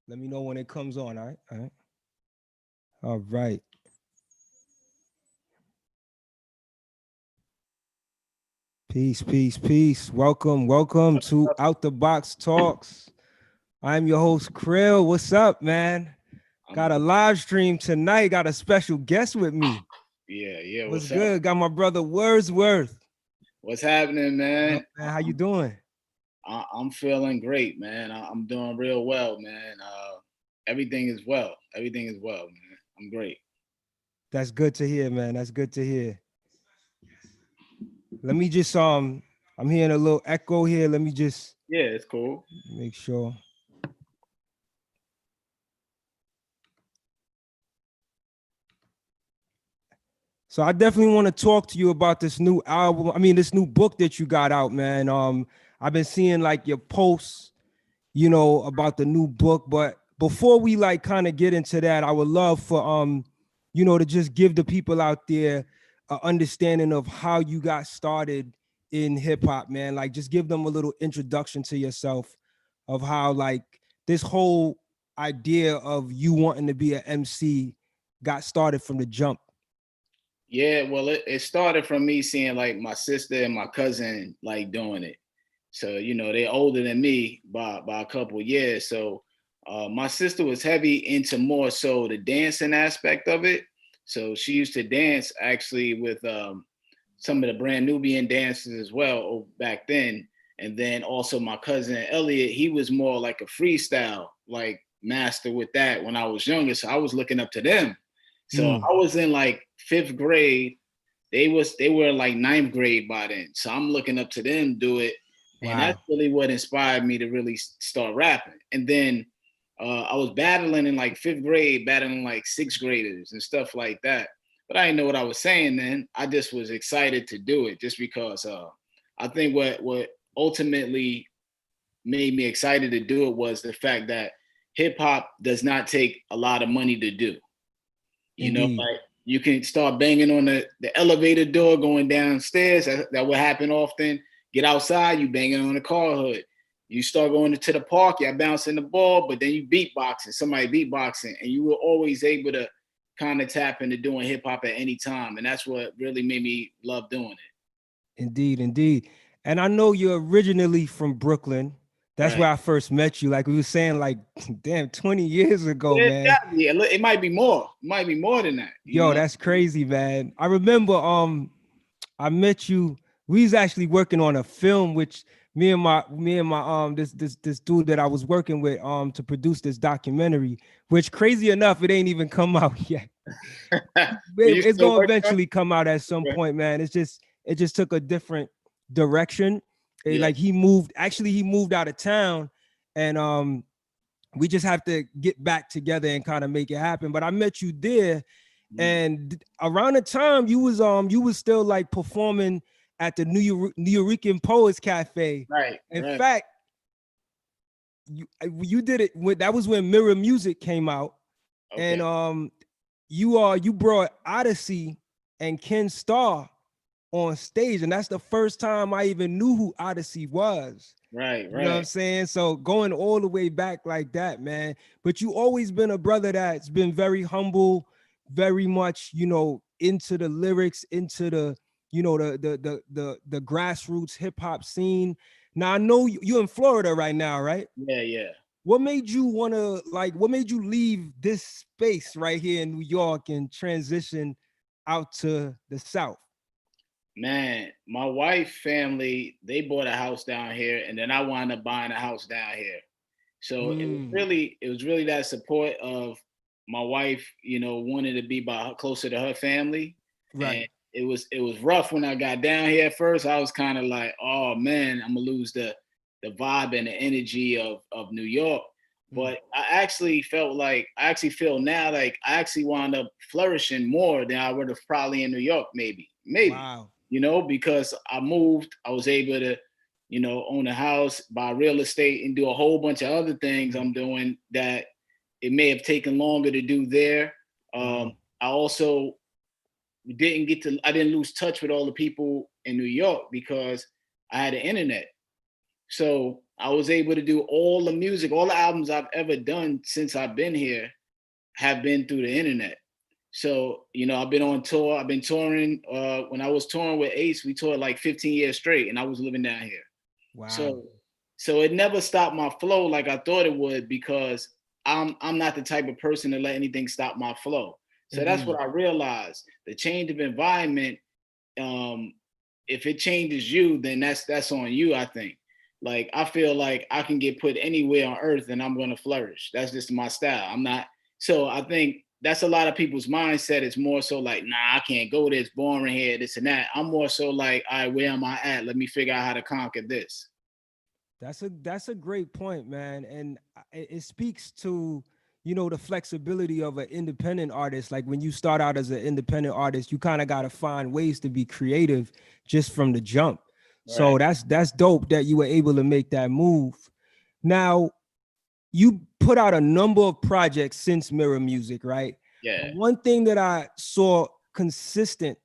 Let me know when it comes on. All right. All right. All right. Peace, peace, peace. Welcome, welcome to Out the Box Talks. I'm your host, Cril. What's up, man? Got a live stream tonight. Got a special guest with me. Yeah. What's What's up? good? Got my brother Wordsworth. What's happening, What man? up, man? How you doing? I'm feeling great, man. I'm doing real well, man. Everything is well. Everything is well, man. I'm great. That's good to hear, man. That's good to hear. Let me just I'm hearing a little echo here. Let me just Yeah, it's cool. make sure. So I definitely want to talk to you about this new album. I mean, this new book that you got out, man. I've been seeing like your posts, about the new book. But before we like kind of get into that, I would love for to just give the people out there a understanding of how you got started in hip hop, man. Like just give them a little introduction to yourself of how like this whole idea of you wanting to be an MC got started from the jump. Yeah, well, it started from me seeing like my sister and my cousin like doing it. So, they're older than me by a couple years. So my sister was heavy into more so the dancing aspect of it. So she used to dance actually with some of the brand Nubian dancers as well back then. And then also my cousin Elliot, he was more like a freestyle like master with that when I was younger. So I was looking up to them. So Mm, I was in like fifth grade. They were like ninth grade by then. So I'm looking up to them do it. And that's wow. really what inspired me to really start rapping. And then I was battling in like fifth grade, battling like sixth graders and stuff like that. But I didn't know what I was saying then. I just was excited to do it just because I think what ultimately made me excited to do it was the fact that hip hop does not take a lot of money to do. Indeed. Like you can start banging on the elevator door going downstairs. That would happen often. Get outside, you banging on the car hood. You start going to the park, you're bouncing the ball, but then you beatboxing, somebody beatboxing, and you were always able to kind of tap into doing hip hop at any time. And that's what really made me love doing it. Indeed, indeed. And I know you're originally from Brooklyn. That's Right. where I first met you. Like we were saying, like, damn, 20 years ago, Yeah, it's man. gotta be. It might be more. It might be more than that, Yo, that's crazy, man. I remember I met you. We was actually working on a film, which me and my this dude that I was working with to produce this documentary, which crazy enough, it ain't even come out yet. But you It's still gonna working on eventually come out at some it? point, man. It just took a different direction. Yeah. Like he moved out of town, and we just have to get back together and kind of make it happen. But I met you there, Mhm. and around the time you was still like performing at the New Yorican Poets Cafe. Right, In right. fact, you did it when that was when Mirror Music came out, Okay. and you brought Odyssey and Ken Starr on stage, and that's the first time I even knew who Odyssey was. Right, You know what I'm right. saying? So going all the way back like that, man. But you always been a brother that's been very humble, very much, into the lyrics, into the, the grassroots hip hop scene. Now I know you in Florida right now, right? Yeah, yeah. What made you what made you leave this space right here in New York and transition out to the South? Man, my wife family, they bought a house down here and then I wound up buying a house down here. So Mm, it was really that support of my wife, wanting to be closer to her family. And right. it was rough when I got down here at first. I was kind of like, oh man, I'm gonna lose the vibe and the energy of New York. Mm, But I actually feel now like I actually wound up flourishing more than I would have probably in New York, maybe, wow. because I moved, I was able to own a house, buy real estate, and do a whole bunch of other things Mm, I'm doing that it may have taken longer to do there. wow. I also I didn't lose touch with all the people in New York because I had the internet. So I was able to do all the music, all the albums I've ever done since I've been here have been through the internet. So, you know, I've been on tour. I've been touring. When I was touring with Ace, we toured like 15 years straight, and I was living down here. Wow. So, so it never stopped my flow like I thought it would, because I'm not the type of person to let anything stop my flow. So that's Indeed. what I realized. The change of environment, um, if it changes you, then that's on you, I think. Like I feel like I can get put anywhere on earth and I'm gonna flourish. That's just my style. I'm not, so I think that's a lot of people's mindset. It's more so like, nah, I can't go there, it's boring here, this and that. I'm more so like, all right, where am I at? Let me figure out how to conquer this. That's a great point, man, and it speaks to, you know, the flexibility of an independent artist. Like when you start out as an independent artist, you kind of got to find ways to be creative just from the jump. So Right. that's dope that you were able to make that move. Now, you put out a number of projects since Mirror Music, right? Yeah. But one thing that I saw consistent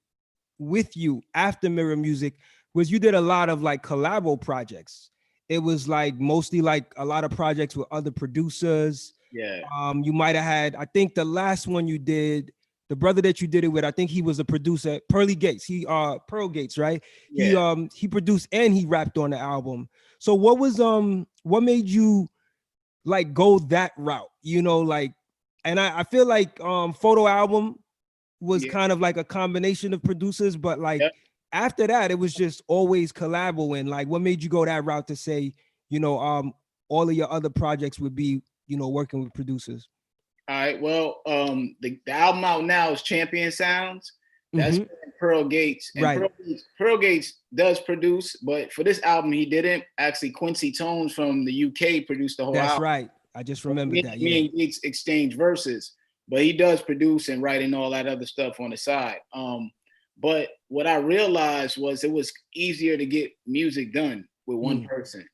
with you after Mirror Music was you did a lot of like collabo projects. It was like mostly like a lot of projects with other producers. Yeah. You might have had, I think the last one you did, the brother that you did it with, I think he was a producer, Pearly Gates. Pearl Gates, right? Yeah. He produced and he rapped on the album. So what made you like go that route? You know, like, and I feel like Photo Album was Yeah. kind of like a combination of producers, but like Yeah. after that, it was just always collabo. And like, what made you go that route to say, you know, all of your other projects would be, you know, working with producers? All right. Well, the album out now is Champion Sounds. That's Hmm. Pearl Gates. And Right. Pearl Gates does produce, but for this album he didn't. Actually, Quincy Tones from the UK produced the whole That's album. right. I just But remembered that. me Yeah. and Gates exchange verses, but he does produce and write and all that other stuff on the side. But what I realized was it was easier to get music done with one Mm, person.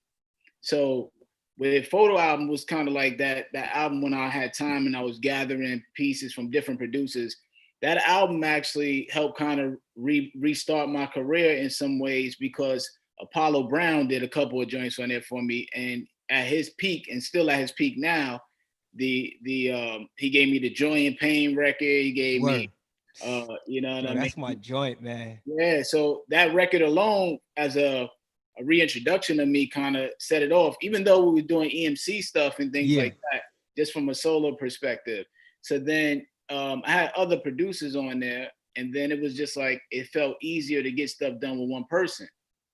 So with Photo Album was kind of like that album when I had time and I was gathering pieces from different producers. That album actually helped kind of restart my career in some ways, because Apollo Brown did a couple of joints on there for me, and at his peak and still at his peak now, the he gave me the Joy and Pain record. He gave me word. you know what Yo, I that's my mean? joint, man. Yeah, so that record alone, as a reintroduction of me, kind of set it off. Even though we were doing EMC stuff and things Yeah. like that, just from a solo perspective. So then I had other producers on there, and then it was just like it felt easier to get stuff done with one person.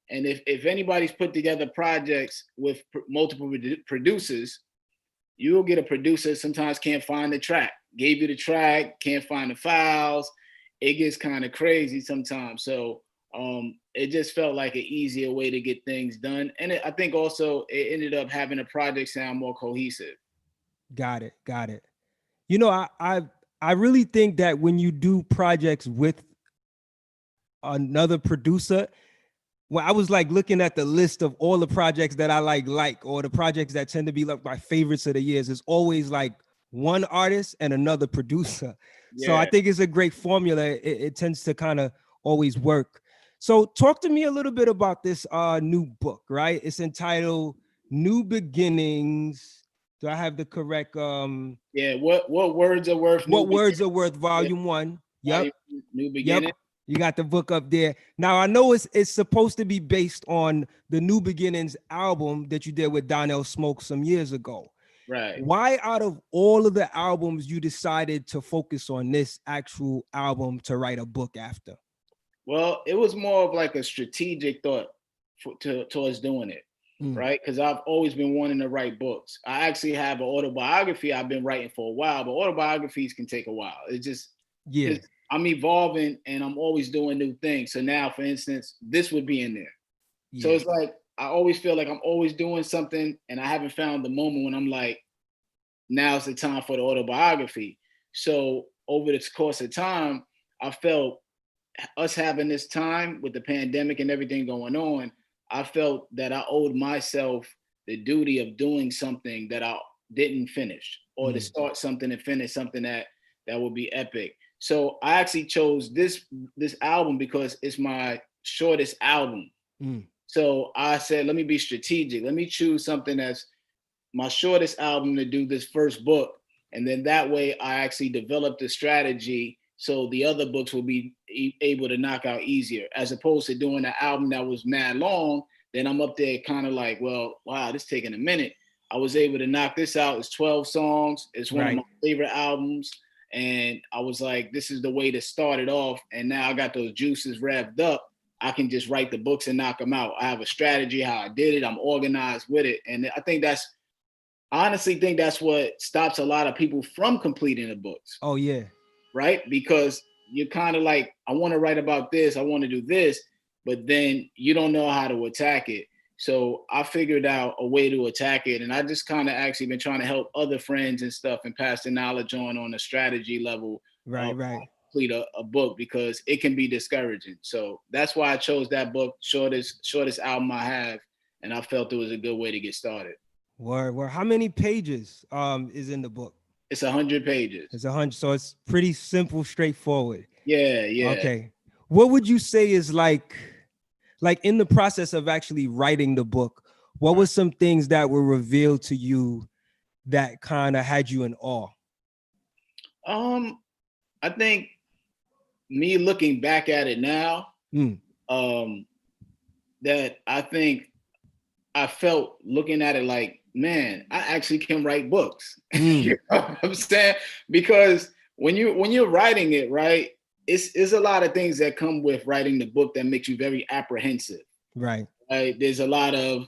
And if anybody's put together projects with multiple producers, you'll get a producer sometimes can't find the track, gave you the track, can't find the files. It gets kind of crazy sometimes. So it just felt like an easier way to get things done. And I think also it ended up having a project sound more cohesive. Got it. Got it. You know, I really think that when you do projects with another producer, well, I was like looking at the list of all the projects that I like, or the projects that tend to be like my favorites of the years. It's always like one artist and another producer. So I Yeah. think it's a great formula. It tends to kind of always work. So talk to me a little bit about this new book, right? It's entitled New Beginnings. Do I have the correct Yeah. What words are worth new What Words beginning? Are Worth, Yeah. Volume 1? Yep. Volume New Yep. beginning. You got the book up there. Now I know it's supposed to be based on the New Beginnings album that you did with Donnell Smoke some years ago. Right. Why out of all of the albums you decided to focus on this actual album to write a book after? Well, it was more of like a strategic thought towards doing it, Mm, right? Because I've always been wanting to write books. I actually have an autobiography I've been writing for a while, but autobiographies can take a while. It's yeah. just I'm evolving and I'm always doing new things. So now, for instance, this would be in there. So Yeah. it's like I always feel like I'm always doing something, and I haven't found the moment when I'm like, now's the time for the autobiography. So over the course of time, I felt us having this time with the pandemic and everything going on, I felt that I owed myself the duty of doing something that I didn't finish, or to Mm, start something and finish something that would be epic. So I actually chose this album because it's my shortest album. mm. So I said, let me be strategic. Let me choose something that's my shortest album to do this first book. And then that way I actually developed a strategy so the other books will be able to knock out easier, as opposed to doing an album that was mad long. Then I'm up there kind of like, well, wow, this taking a minute. I was able to knock this out. It's 12 songs. It's one of my favorite albums. And I was like, this is the way to start it off. And now I got those juices revved up. I can just write the books and knock them out. I have a strategy how I did it. I'm organized with it. And I honestly think that's what stops a lot of people from completing the books. Oh, yeah. Right? Because you're kind of like, I want to write about this. I want to do this. But then you don't know how to attack it. So I figured out a way to attack it. And I just kind of actually been trying to help other friends and stuff and pass the knowledge on a strategy level. Right. Complete a book, because it can be discouraging. So that's why I chose that book, shortest album I have. And I felt it was a good way to get started. Word. How many pages is in the book? It's 100 pages. It's 100. So it's pretty simple, straightforward. Yeah. Okay. What would you say is like in the process of actually writing the book, what were some things that were revealed to you that kind of had you in awe? I think me looking back at it now, that I think I felt looking at it like, man, I actually can write books. You know what I'm saying? Because when you're writing it, right, it's a lot of things that come with writing the book that makes you very apprehensive. Right. There's a lot of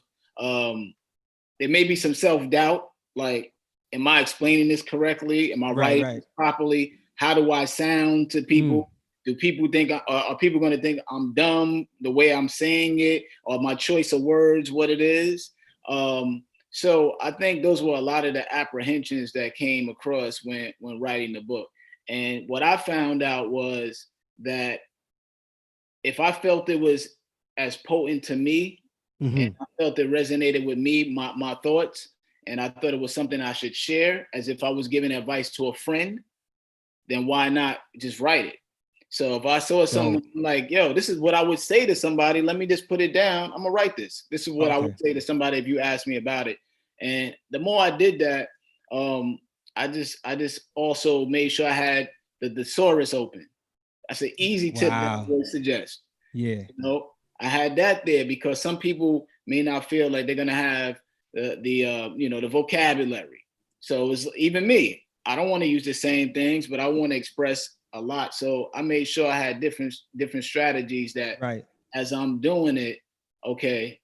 there may be some self-doubt, like, am I explaining this correctly? Am I writing this properly? How do I sound to people? Do people think, are people going to think I'm dumb the way I'm saying it, or my choice of words, what it is? So I think those were a lot of the apprehensions that came across when writing the book. And what I found out was that if I felt it was as potent to me, and I felt it resonated with me, my thoughts, and I thought it was something I should share as if I was giving advice to a friend, then why not just write it? So if I saw something like, yo, this is what I would say to somebody, let me just put it down. I'm gonna write this. This is what I would say to somebody if you asked me about it. And the more I did that, I just also made sure I had the thesaurus open. That's an easy tip that I would suggest. Yeah. You know, I had that there because some people may not feel like they're gonna have the vocabulary. So it's even me. I don't want to use the same things, but I want to express a lot. So I made sure I had different strategies that as I'm doing it, okay,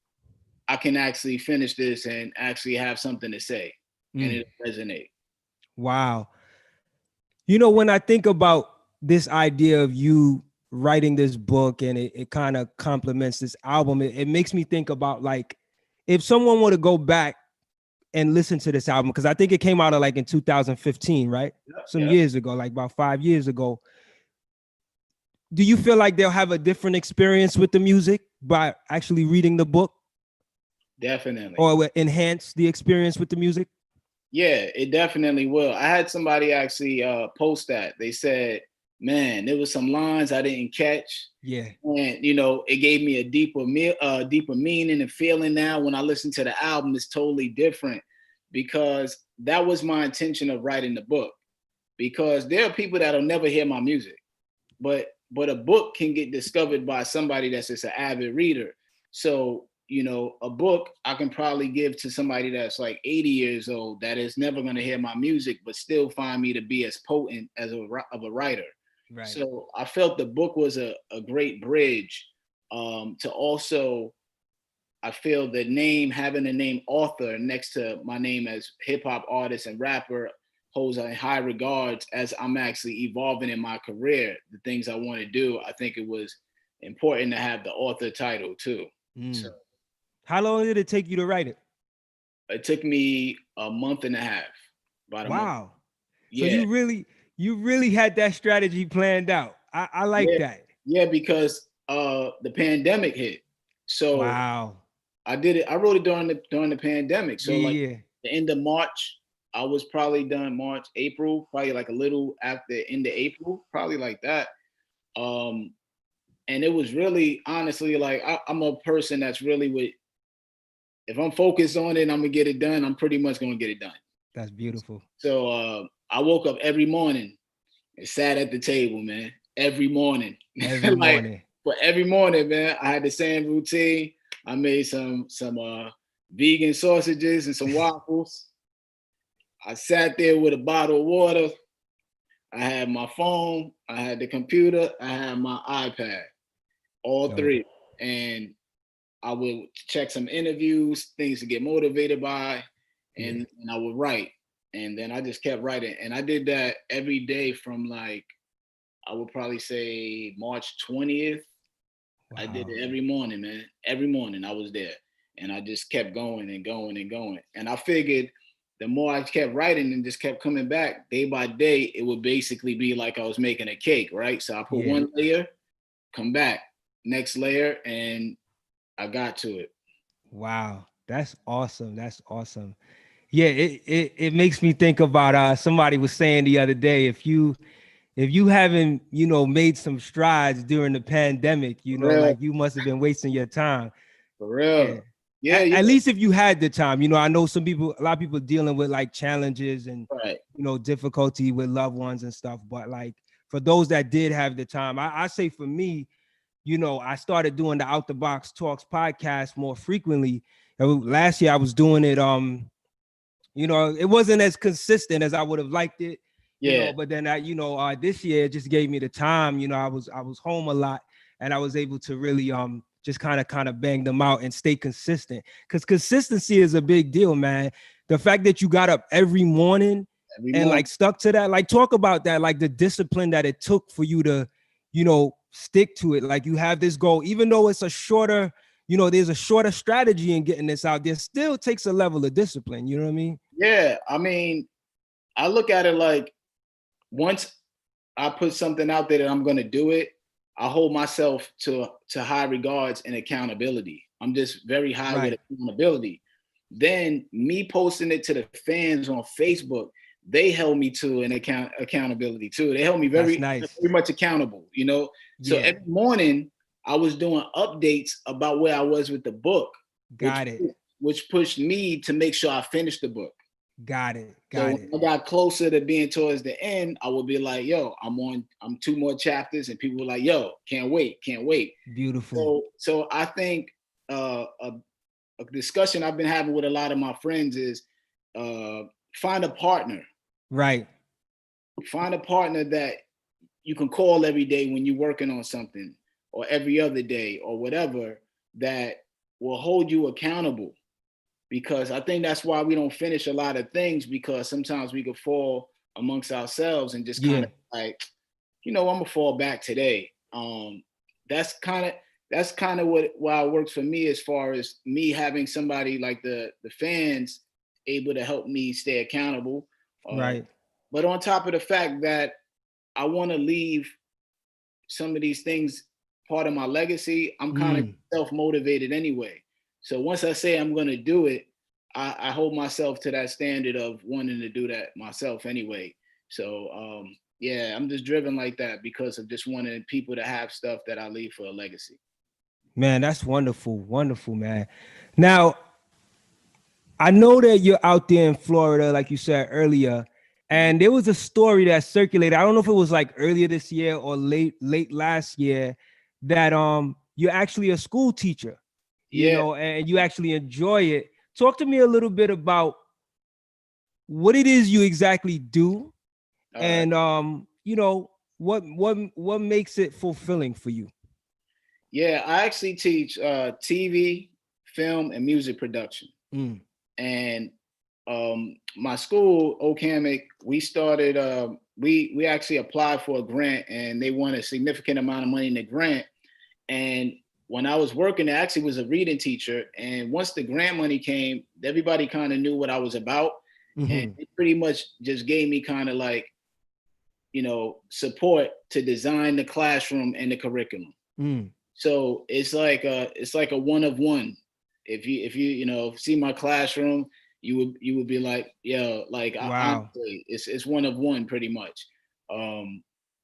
I can actually finish this and actually have something to say and it resonate. Wow. You know, when I think about this idea of you writing this book and it kind of complements this album, it makes me think about like if someone were to go back and listen to this album, because I think it came out like in 2015, right? Some years ago, like about 5 years ago. Do you feel like they'll have a different experience with the music by actually reading the book? Definitely. Or enhance the experience with the music? Yeah, it definitely will. I had somebody actually post that. They said, man, there was some lines I didn't catch. Yeah. And, it gave me a deeper meaning and feeling now. When I listen to the album, it's totally different because that was my intention of writing the book. Because there are people that'll never hear my music, but a book can get discovered by somebody that's just an avid reader. So, a book I can probably give to somebody that's like 80 years old that is never going to hear my music, but still find me to be as potent as a writer. Right. So I felt the book was a great bridge to also, I feel having the name author next to my name as hip hop artist and rapper holds in high regards as I'm actually evolving in my career, the things I want to do. I think it was important to have the author title too. So, how long did it take you to write it? It took me a month and a half. About a month. Wow. Yeah. So you really had that strategy planned out. I like that. Yeah, because the pandemic hit. So wow. I did it. I wrote it during the pandemic. So the end of March, I was probably done March, April, probably like a little after end of April, probably like that. And it was really honestly like I'm a person that's really with, if I'm focused on it and I'm gonna get it done, I'm pretty much gonna get it done. That's beautiful. So I woke up every morning and sat at the table, man. Every morning. Every Like, morning. but every morning, man, I had the same routine. I made some vegan sausages and some waffles. I sat there with a bottle of water. I had my phone, I had the computer, I had my iPad, all Dope. three. And I would check some interviews, things to get motivated by, Yeah. and I would write. And then I just kept writing. And I did that every day from like, I would probably say March 20th. I did Wow. it every morning, man. Every morning I was there. And I just kept going and going and going. And I figured the more I kept writing and just kept coming back day by day, it would basically be like I was making a cake, right? So I put Yeah. one layer, come back, next layer, and I got to it. Wow. That's awesome. That's awesome. Yeah, it makes me think about somebody was saying the other day, if you haven't, made some strides during the pandemic, For real, like you must have been wasting your time. for Yeah. real. Yeah, At yeah. least if you had the time, I know a lot of people dealing with like challenges and, Right. difficulty with loved ones and stuff. But like for those that did have the time, I say for me, I started doing the Out the Box Talks podcast more frequently. Last year I was doing it. It wasn't as consistent as I would have liked it, Yeah. but then this year it just gave me the time. I was home a lot and I was able to really just kind of bang them out and stay consistent. Because consistency is a big deal, man. The fact that you got up every morning Every and morning. like stuck to that, like talk about that, like the discipline that it took for you to, stick to it. Like you have this goal, even though it's a shorter, there's a shorter strategy in getting this out there, still takes a level of discipline. You know what I mean? Yeah. I mean, I look at it like once I put something out there that I'm gonna do it, I hold myself to high regards and accountability. I'm just very high with Right. accountability. Then me posting it to the fans on Facebook, they held me to an accountability too. They held me That's very, nice. very much accountable, you know. So Yeah. every morning I was doing updates about where I was with the book, which Got it. which pushed me to make sure I finished the book. Got it. So Got when it. I got closer to being towards the end, I would be like, yo, I'm two more chapters, and people were like, yo, can't wait, can't wait. Beautiful. So I think a discussion I've been having with a lot of my friends is find a partner. Right. Find a partner that you can call every day when you're working on something, or every other day, or whatever, that will hold you accountable. Because I think that's why we don't finish a lot of things, because sometimes we could fall amongst ourselves and just kind Yeah. of like, I'm gonna fall back today. That's kind of what why it works for me, as far as me having somebody like the fans able to help me stay accountable. Uh, Right. but on top of the fact that I want to leave some of these things part of my legacy, I'm kind of Mm. self-motivated anyway. So once I say I'm gonna do it, I hold myself to that standard of wanting to do that myself anyway. So yeah, I'm just driven like that because of just wanting people to have stuff that I leave for a legacy. Man, that's wonderful. Wonderful, man. Now, I know that you're out there in Florida, like you said earlier, Mhm. and there was a story that circulated. I don't know if it was like earlier this year or late last year, that you're actually a school teacher, Yeah. and you actually enjoy it. Talk to me a little bit about what it is you exactly do, All right. and what makes it fulfilling for you. Yeah, I actually teach TV, film, and music production. Mm. And my school, Okamic, we started. We actually applied for a grant, and they won a significant amount of money in the grant. And when I was working, I actually was a reading teacher. And once the grant money came, everybody kind of knew what I was about, and Hmm. it pretty much just gave me kind of like, support to design the classroom and the curriculum. Mm. So it's like a one of one. If you see my classroom, you would be like, yo, like Wow. honestly, it's one of one pretty much.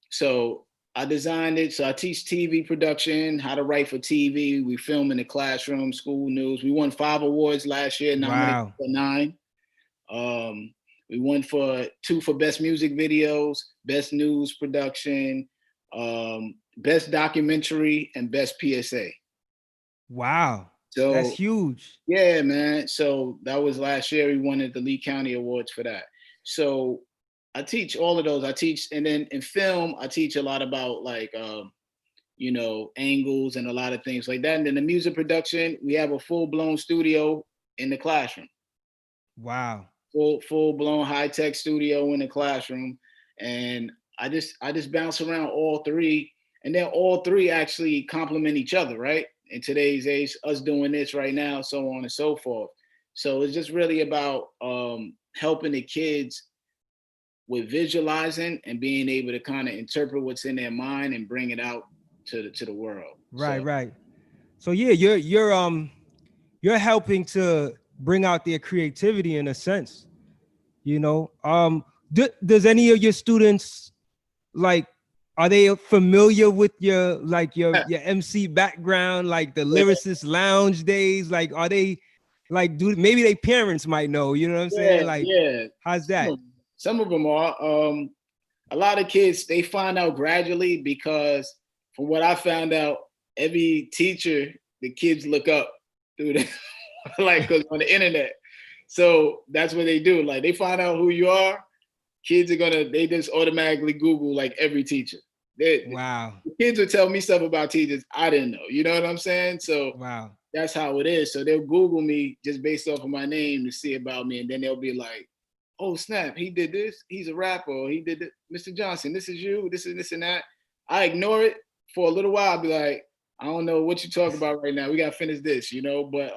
So I designed it. So I teach TV production, how to write for TV. We film in the classroom, school news. We won 5 awards last year, nominated Wow. for 9. Um, we won for 2 for best music videos, best news production, best documentary, and best PSA. Wow. That's So huge. yeah, man. So that was last year. We won at the Lee County Awards for that. So I teach all of those. I teach, and then in film, I teach a lot about like angles and a lot of things like that. And then the music production, we have a full-blown studio in the classroom. Wow. Full-blown high-tech studio in the classroom. And I just bounce around all 3. And then all 3 actually complement each other, right? In today's age, us doing this right now, so on and so forth. So it's just really about helping the kids with visualizing and being able to kind of interpret what's in their mind and bring it out to the world. Right, So right. So yeah, you're helping to bring out their creativity in a sense, you know. Does any of your students like, are they familiar with your MC background, like the yeah, lyricist lounge days? Like, are they like, do maybe their parents might know, you know what I'm saying? Like, yeah. how's that? Some of them are. A lot of kids, they find out gradually because from what I found out, every teacher, the kids look up through the like, cause on the internet. So that's what they do. Like they find out who you are. Kids they just automatically Google like every teacher. Wow. The kids would tell me stuff about teachers I didn't know. You know what I'm saying? So Wow. that's how it is. So they'll Google me just based off of my name to see about me, and then they'll be like, "Oh snap, he did this. He's a rapper. Or he did this. Mr. Johnson, this is you. This is this and that." I ignore it for a little while. I'll be like, "I don't know what you talk about right now. We gotta finish this, you know." But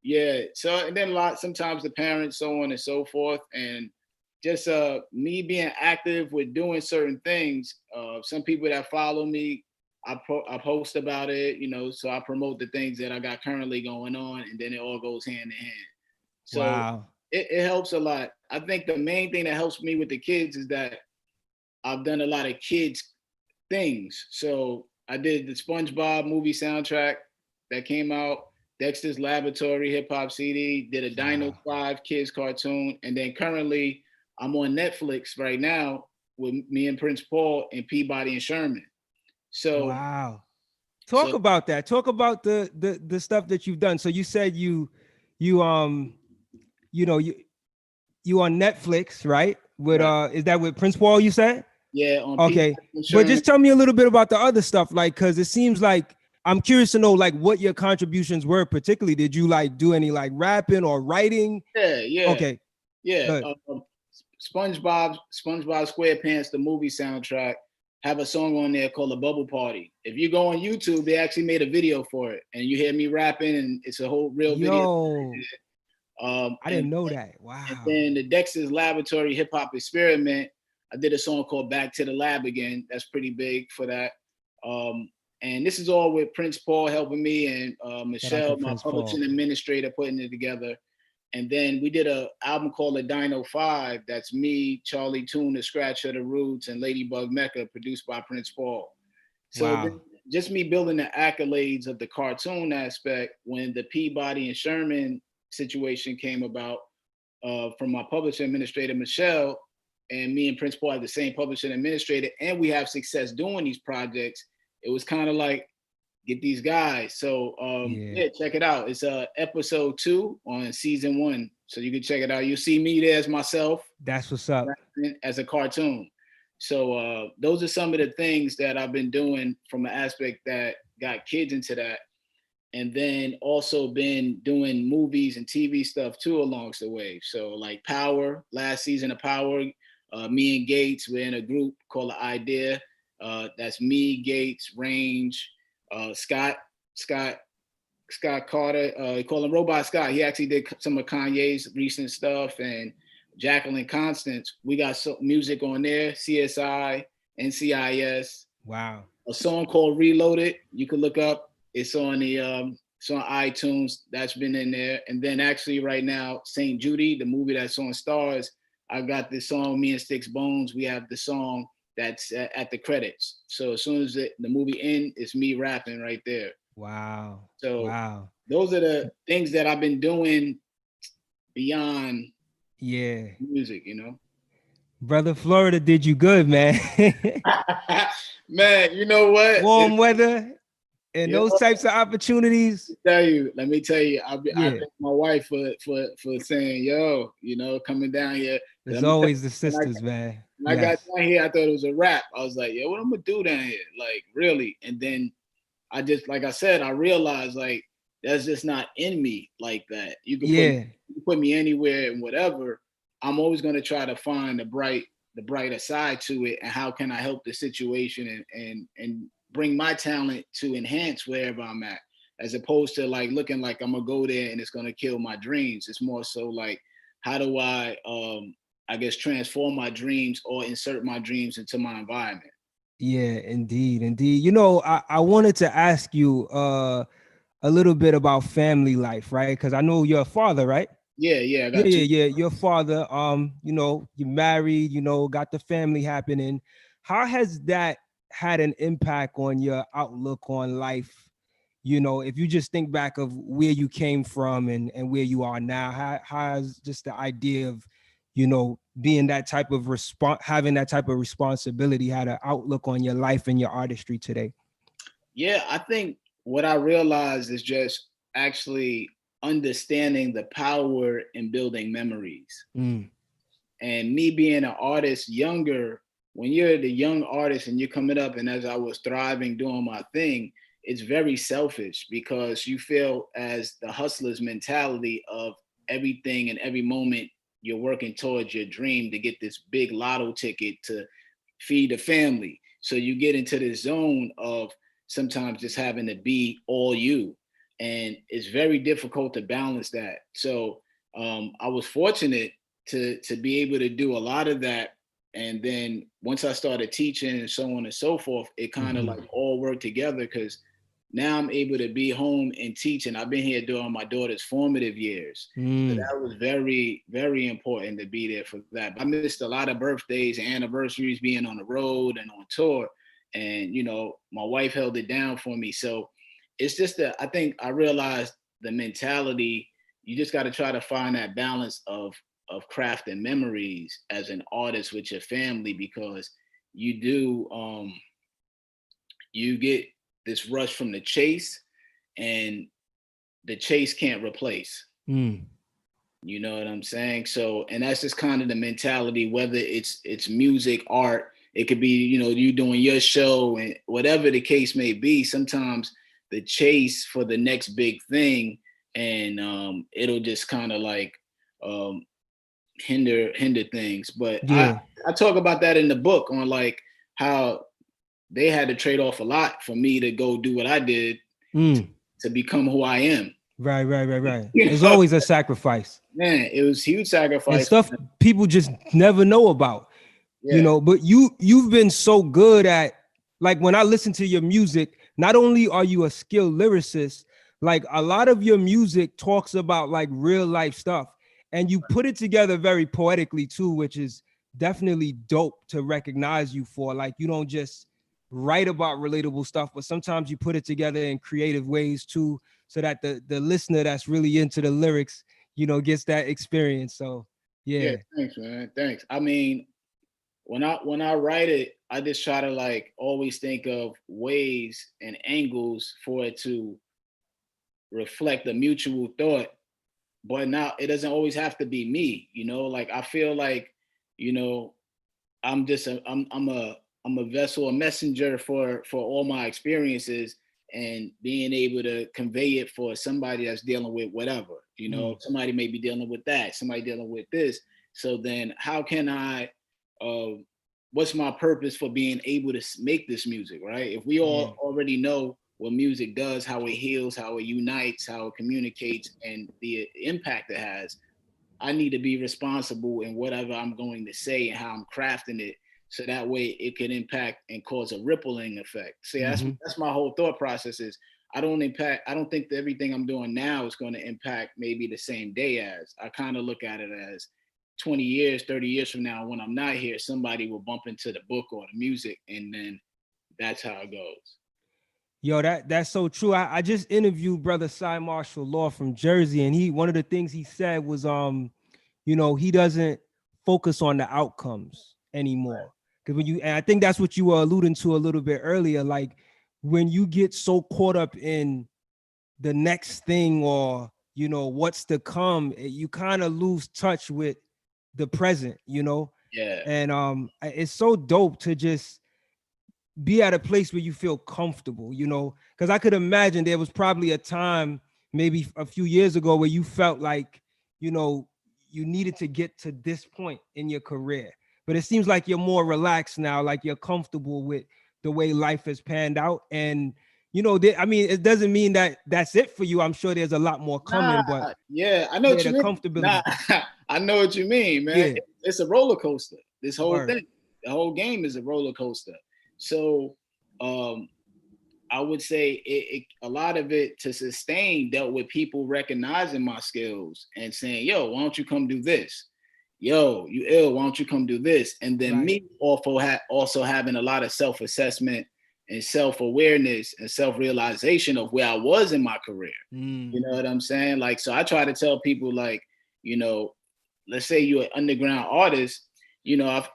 yeah. So and then sometimes the parents, so on and so forth, and just me being active with doing certain things. Some people that follow me, I post about it, so I promote the things that I got currently going on, and then it all goes hand in hand. So Wow. it helps a lot. I think the main thing that helps me with the kids is that I've done a lot of kids things. So I did the SpongeBob movie soundtrack that came out, Dexter's Laboratory hip hop CD, did a Dino Wow. 5 kids cartoon, and then currently I'm on Netflix right now with me and Prince Paul and Peabody and Sherman. So Wow. Talk so about that. Talk about the stuff that you've done. So you said you you know you on Netflix, right? With right, is that with Prince Paul you said? yeah, on Peabody Okay. and But Sherman. just tell me a little bit about the other stuff, like, cause it seems like I'm curious to know like what your contributions were particularly. Did you like do any like rapping or writing? Yeah, yeah, Okay, yeah. good. SpongeBob SquarePants, the movie soundtrack, have a song on there called "The Bubble Party." If you go on YouTube, they actually made a video for it, and you hear me rapping, and it's a whole real video. Yo, Um, I and didn't know that. and Wow. then the Dexter's Laboratory hip hop experiment, I did a song called "Back to the Lab Again." That's pretty big for that. Um, and this is all with Prince Paul helping me and Shout out to Michelle, my Prince Paul. publishing administrator, putting it together. And then we did an album called The Dino 5. That's me, Charlie Tune, The Scratch of the Roots, and Ladybug Mecca, produced by Prince Paul. So Wow. then just me building the accolades of the cartoon aspect when the Peabody and Sherman situation came about from my publishing administrator, Michelle, and me and Prince Paul have the same publishing administrator, and we have success doing these projects. It was kind of like, get these guys. So Yeah. yeah, check it out. It's episode 2 on season 1. So you can check it out. You'll see me there as myself That's what's up. as a cartoon. So those are some of the things that I've been doing from an aspect that got kids into that. And then also been doing movies and TV stuff too along the way. So like Power, last season of Power, me and Gates, we're in a group called The Idea. That's me, Gates, Range, Scott, Scott, Scott Carter. They call him Robot Scott. He actually did some of Kanye's recent stuff, and Jacqueline Constance. We got music on there. CSI, NCIS. Wow. A song called Reloaded. You can look up. It's on it's on iTunes. That's been in there. And then actually right now, St. Judy, the movie that's on Stars. I got this song, Me and Sticks Bones. We have the song that's at the credits. So as soon as the movie ends, it's me rapping right there. Wow. So Wow. those are the things that I've been doing beyond Yeah. music, you know. Brother Florida did you good, man. Man, you know what? Warm weather and You those know, types of opportunities. let me tell you, I Yeah. thank my wife for saying, yo, you know, coming down here. 'Cause It's let me tell always you, the sisters, man. when I got Yes. down here, I thought it was a rap. I was like, yo, what I'm gonna do down here? Like, really? And then I just, like I said, I realized like that's just not in me like that. Yeah. You can put me anywhere and whatever. I'm always gonna try to find the brighter side to it, and how can I help the situation and bring my talent to enhance wherever I'm at, as opposed to like looking like I'm gonna go there and it's gonna kill my dreams. It's more so like, how do I guess transform my dreams or insert my dreams into my environment. Yeah, indeed, indeed. You know, I wanted to ask you a little bit about family life, right? Because I know you're a father, right? Yeah, I Yeah, got two. yeah, yeah. Your father, you know, you're married, you know, got the family happening. How has that had an impact on your outlook on life? You know, if you just think back of where you came from and where you are now, how has just the idea of, you know, being that type of having that type of responsibility had an outlook on your life and your artistry today? Yeah, I think what I realized is just actually understanding the power in building memories. Mm, And me being an artist younger, when you're the young artist and you're coming up, and as I was thriving doing my thing, it's very selfish because you feel as the hustler's mentality of everything and every moment you're working towards your dream to get this big lotto ticket to feed a family. So you get into this zone of sometimes just having to be all you. And it's very difficult to balance that. So I was fortunate to be able to do a lot of that. And then once I started teaching and so on and so forth, it kind of hmm. like all worked together because now I'm able to be home and teach. And I've been here during my daughter's formative years. So Mm, that was very, very important to be there for that. But I missed a lot of birthdays and anniversaries being on the road and on tour. And, you know, my wife held it down for me. So it's just that I think I realized the mentality, you just got to try to find that balance of craft and memories as an artist with your family, because you do you get this rush from the chase, and the chase can't replace. mm. You know what I'm saying? So, and that's just kind of the mentality, whether it's music, art, it could be, you know, you doing your show and whatever the case may be. Sometimes the chase for the next big thing, and it'll just kind of like um, hinder things. But Yeah. I talk about that in the book on like how they had to trade off a lot for me to go do what I did Mm. to become who I am. Right, right, right, right. You It's know, always a sacrifice man, it was huge and sacrifice. stuff people just never know about, you Yeah. know. But you've been so good at, like, when I listen to your music, not only are you a skilled lyricist, like a lot of your music talks about like real life stuff, and you put it together very poetically too, which is definitely dope to recognize you for. Like, you don't just write about relatable stuff, but sometimes you put it together in creative ways too, so that the listener that's really into the lyrics, you know, gets that experience. So Yeah, yeah. thanks, man. Thanks. I mean, when I write it, I just try to like always think of ways and angles for it to reflect a mutual thought. But now it doesn't always have to be me, you know. Like I feel like, you know, I'm just I'm a vessel, a messenger for all my experiences, and being able to convey it for somebody that's dealing with whatever. You know, Mm, somebody may be dealing with that, somebody dealing with this. So then, how can I? Uh, what's my purpose for being able to make this music? Right? If we yeah. all already know what music does, how it heals, how it unites, how it communicates, and the impact it has, I need to be responsible in whatever I'm going to say and how I'm crafting it, so that way it can impact and cause a rippling effect. See, Mm-hmm. that's my whole thought process is I don't think that everything I'm doing now is going to impact maybe the same day as. I kind of look at it as 20 years, 30 years from now, when I'm not here, somebody will bump into the book or the music, and then that's how it goes. Yo, that's so true. I just interviewed brother Cy Marshall Law from Jersey, and one of the things he said was he doesn't focus on the outcomes anymore. Because and I think that's what you were alluding to a little bit earlier, like when you get so caught up in the next thing or what's to come, you kind of lose touch with the present. Yeah. And it's so dope to just be at a place where you feel comfortable, because I could imagine there was probably a time maybe a few years ago where you felt like, you needed to get to this point in your career. But it seems like you're more relaxed now, like you're comfortable with the way life has panned out. And, it doesn't mean that that's it for you. I'm sure there's a lot more coming, but yeah, I know what you the mean. Comfortability. I know what you mean, man. Yeah. It's a roller coaster. This whole Word. thing, the whole game is a roller coaster. So I would say a lot of it to sustain dealt with people recognizing my skills and saying, yo, why don't you come do this? Yo, you ill, why don't you come do this? And then me also having a lot of self-assessment and self-awareness and self-realization of where I was in my career. You know what I'm saying? Like, so I try to tell people, like, let's say you're an underground artist,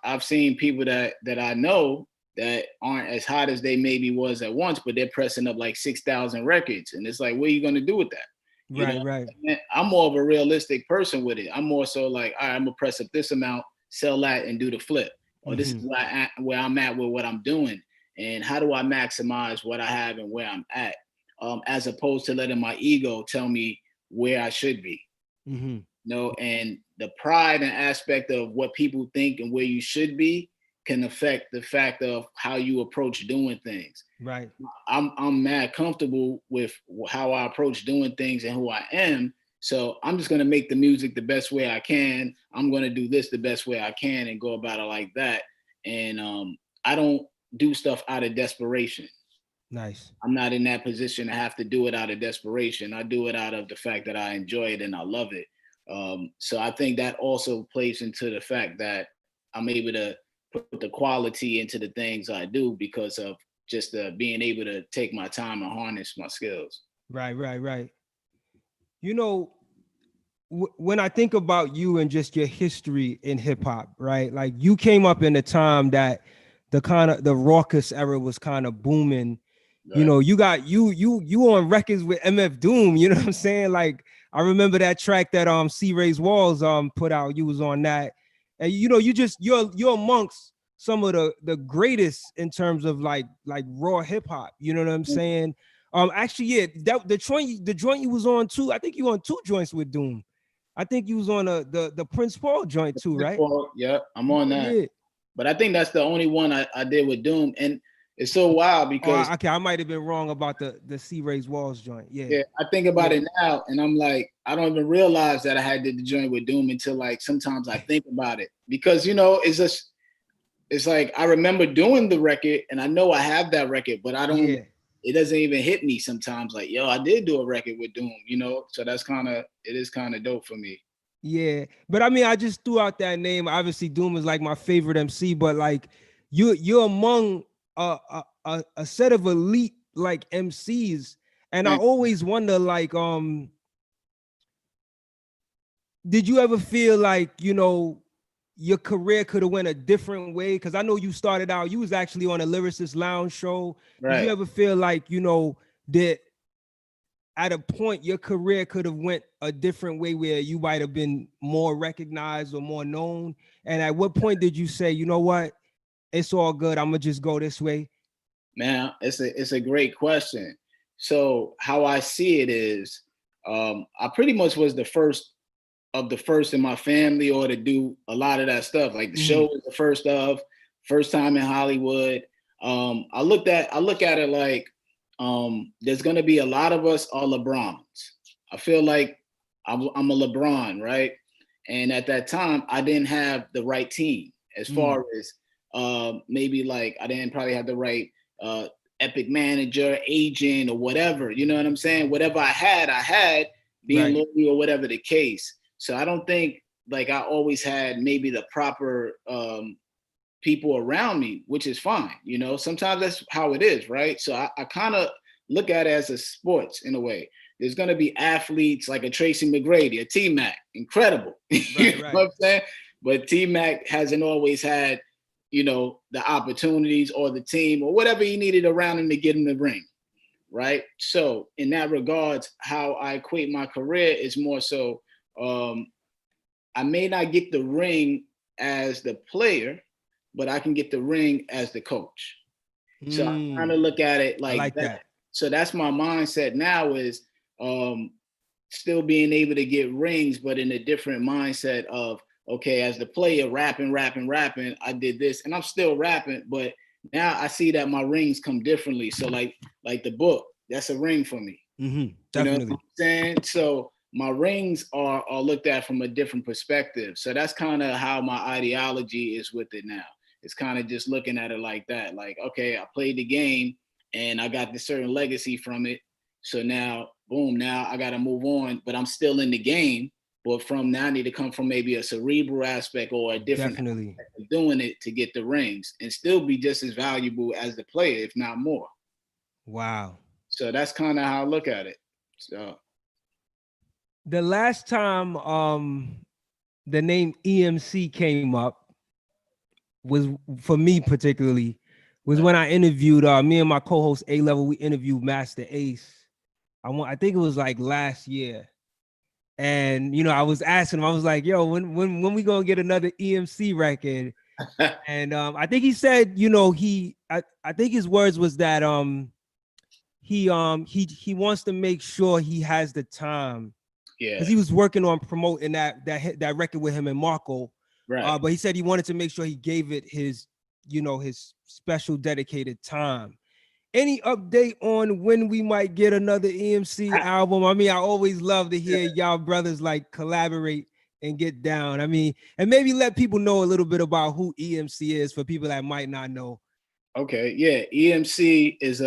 I've seen people that I know that aren't as hot as they maybe was at once, but they're pressing up like 6,000 records. And it's like, what are you going to do with that? Right. I'm more of a realistic person with it. I'm more so like, all right, I'm going to press up this amount, sell that, and do the flip. Or this is where I'm at with what I'm doing. And how do I maximize what I have and where I'm at, as opposed to letting my ego tell me where I should be. And the pride and aspect of what people think and where you should be can affect the fact of how you approach doing things. Right. I'm mad comfortable with how I approach doing things and who I am. So I'm just going to make the music the best way I can. I'm going to do this the best way I can and go about it like that. And I don't do stuff out of desperation. Nice. I'm not in that position to have to do it out of desperation. I do it out of the fact that I enjoy it and I love it. So I think that also plays into the fact that I'm able to put the quality into the things I do because of just being able to take my time and harness my skills. Right. When I think about you and just your history in hip hop, right? Like you came up in a time that the raucous era was kind of booming. Right. You got you on records with MF Doom, you know what I'm saying? Like I remember that track that C Ray's Walls put out, you was on that. And you're amongst some of the greatest in terms of like raw hip hop, you know what I'm saying? Actually, yeah, the joint you was on too. I think you on 2 joints with Doom. I think you was on the Prince Paul joint too, right? Yeah, I'm on that. Yeah. But I think that's the only one I did with Doom. And it's so wild because okay, I might have been wrong about the C Ray's Walls joint. Yeah, I think about it now, and I'm like, I don't even realize that I had did the joint with Doom until like sometimes I think about it because it's like I remember doing the record, and I know I have that record, but I don't. Yeah. It doesn't even hit me sometimes. Like, yo, I did do a record with Doom, So it is kind of dope for me. Yeah, but I mean, I just threw out that name. Obviously, Doom is like my favorite MC, but like you're among a set of elite like MCs, and I always wonder, like, did you ever feel like your career could have went a different way? Because I know you started out, you was actually on a Lyricist Lounge show. Right. Did you ever feel like that at a point your career could have went a different way where you might have been more recognized or more known? And at what point did you say, you know what, it's all good, I'm gonna just go this way? Man, it's a great question. So how I see it is, I pretty much was the first in my family or to do a lot of that stuff. Like the show was the first time in Hollywood. I look at it like, there's going to be a lot of us are LeBrons. I feel like I'm a LeBron, right? And at that time, I didn't have the right team as far as maybe like I didn't probably have the right epic manager, agent, or whatever. You know what I'm saying? Whatever I had being loyal or whatever the case. So I don't think like I always had maybe the proper people around me, which is fine. You know, sometimes that's how it is, right? So I kind of look at it as a sports in a way. There's going to be athletes like a Tracy McGrady, a T-Mac, incredible. You know what I'm saying? But T-Mac hasn't always had, you know, the opportunities or the team or whatever he needed around him to get him the ring, right? So in that regards, how I equate my career is more so I may not get the ring as the player, but I can get the ring as the coach. So I kind of look at it like that. So that's my mindset now is still being able to get rings, but in a different mindset of, okay, as the player rapping, I did this and I'm still rapping, but now I see that my rings come differently. So like the book, that's a ring for me. Definitely. You know what I'm saying? So my rings are looked at from a different perspective. So that's kind of how my ideology is with it now. It's kind of just looking at it like that. Like, okay, I played the game and I got this certain legacy from it. So now, boom, now I got to move on, but I'm still in the game. But from now, I need to come from maybe a cerebral aspect or a different aspect of doing it to get the rings and still be just as valuable as the player, if not more. Wow. So that's kind of how I look at it. So the last time the name EMC came up was, for me particularly, was when I interviewed me and my co-host A-Level. We interviewed Masta Ace. I think it was like last year. And you know, I was asking him, I was like, yo, when we gonna get another EMC record? And I think he said, you know, I think his words was that he wants to make sure he has the time. Yeah. Because he was working on promoting that record with him and Marco. Right. But he said he wanted to make sure he gave it his, you know, his special dedicated time. Any update on when we might get another EMC album? I mean, I always love to hear y'all brothers like collaborate and get down. I mean, and maybe let people know a little bit about who EMC is for people that might not know. Okay, yeah, EMC is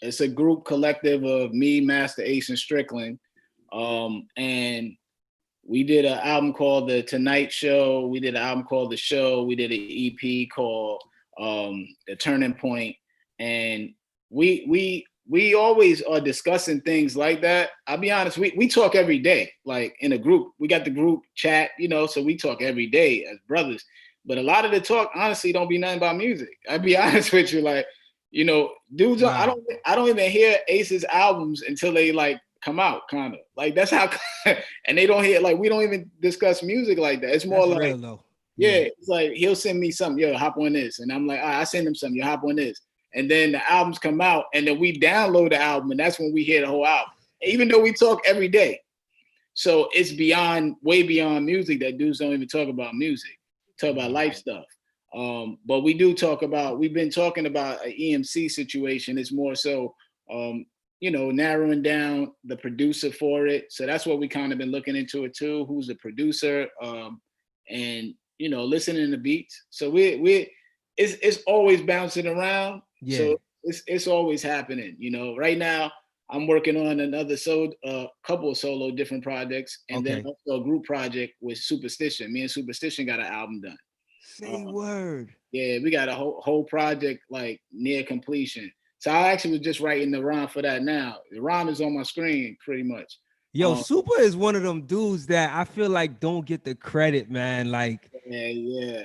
it's a group collective of me, Masta Ace, and Strickland, and we did an album called The Tonight Show. We did an album called The Show. We did an EP called The Turning Point, and we always are discussing things like that. I'll be honest, we talk every day, like in a group. We got the group chat, you know, so we talk every day as brothers. But a lot of the talk, honestly, don't be nothing about music. I'll be honest with you, like, you know, dudes. Wow. I don't even hear Ace's albums until they like come out, kind of like that's how. And they don't hear, like, we don't even discuss music like that. It's more that's like, real, yeah, it's like he'll send me something, yo, hop on this, and I'm like, I send him something, you hop on this. And then the albums come out, and then we download the album, and that's when we hear the whole album, even though we talk every day. So it's way beyond music that dudes don't even talk about music, talk about life stuff. But we do talk about, we've been talking about an EMC situation. It's more so, you know, narrowing down the producer for it. So that's what we kind of been looking into it too, who's the producer, and, you know, listening to beats. So it's always bouncing around. Yeah. So it's always happening. You know, right now I'm working on another couple of solo different projects, and then also a group project with Superstition. Me and Superstition got an album done. Say word. Yeah, we got a whole project like near completion. So I actually was just writing the rhyme for that now. The rhyme is on my screen pretty much. Yo, Super is one of them dudes that I feel like don't get the credit, man. Like, yeah.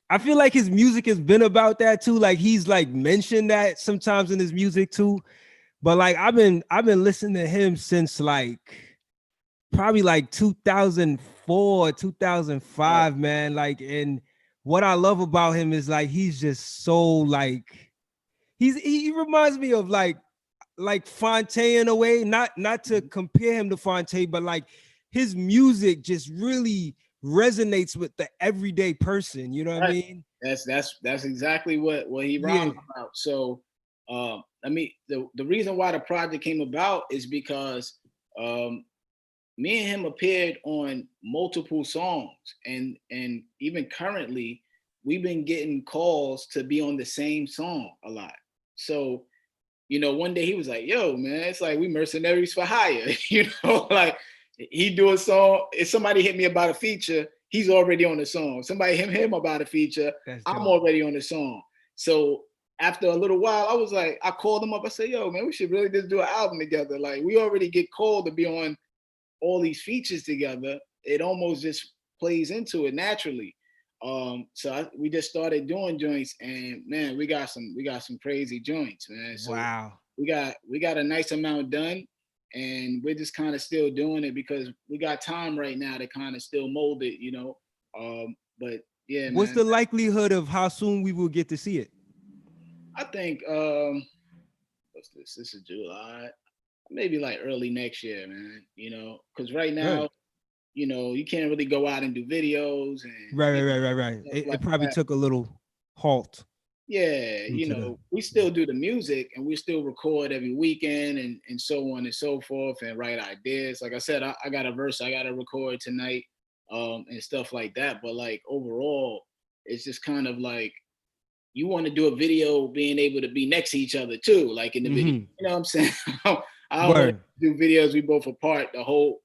I feel like his music has been about that too. Like he's like mentioned that sometimes in his music too. But like I've been listening to him since like probably like 2004, 2005, man. Like, and what I love about him is like he's just so like he reminds me of like Fontaine in a way. Not to compare him to Fontaine, but like his music just really resonates with the everyday person. You know what I mean? That's exactly what he rhymes about. So I mean, the reason why the project came about is because me and him appeared on multiple songs, and even currently we've been getting calls to be on the same song a lot. So, you know, one day he was like, yo, man, it's like we mercenaries for hire. You know, like he do a song, if somebody hit me about a feature, he's already on the song. Somebody hit him about a feature, I'm already on the song. So after a little while, I was like, I called him up. I said, yo, man, we should really just do an album together. Like, we already get called to be on all these features together. It almost just plays into it naturally. So we just started doing joints, and man, we got some crazy joints, man. So wow. We got a nice amount done, and we're just kind of still doing it because we got time right now to kind of still mold it, you know. But yeah, What's man. the likelihood of how soon we will get to see it? I think what's this? This is July. Maybe like early next year, man. You know, because right now, Good. you know, you can't really go out and do videos and Right. It probably took a little halt. Yeah, you know, we still do the music and we still record every weekend and so on and so forth and write ideas. Like I said, I got a verse I gotta record tonight, and stuff like that. But like overall, it's just kind of like you want to do a video being able to be next to each other too, like in the video. You know what I'm saying? I don't want to do videos we both apart.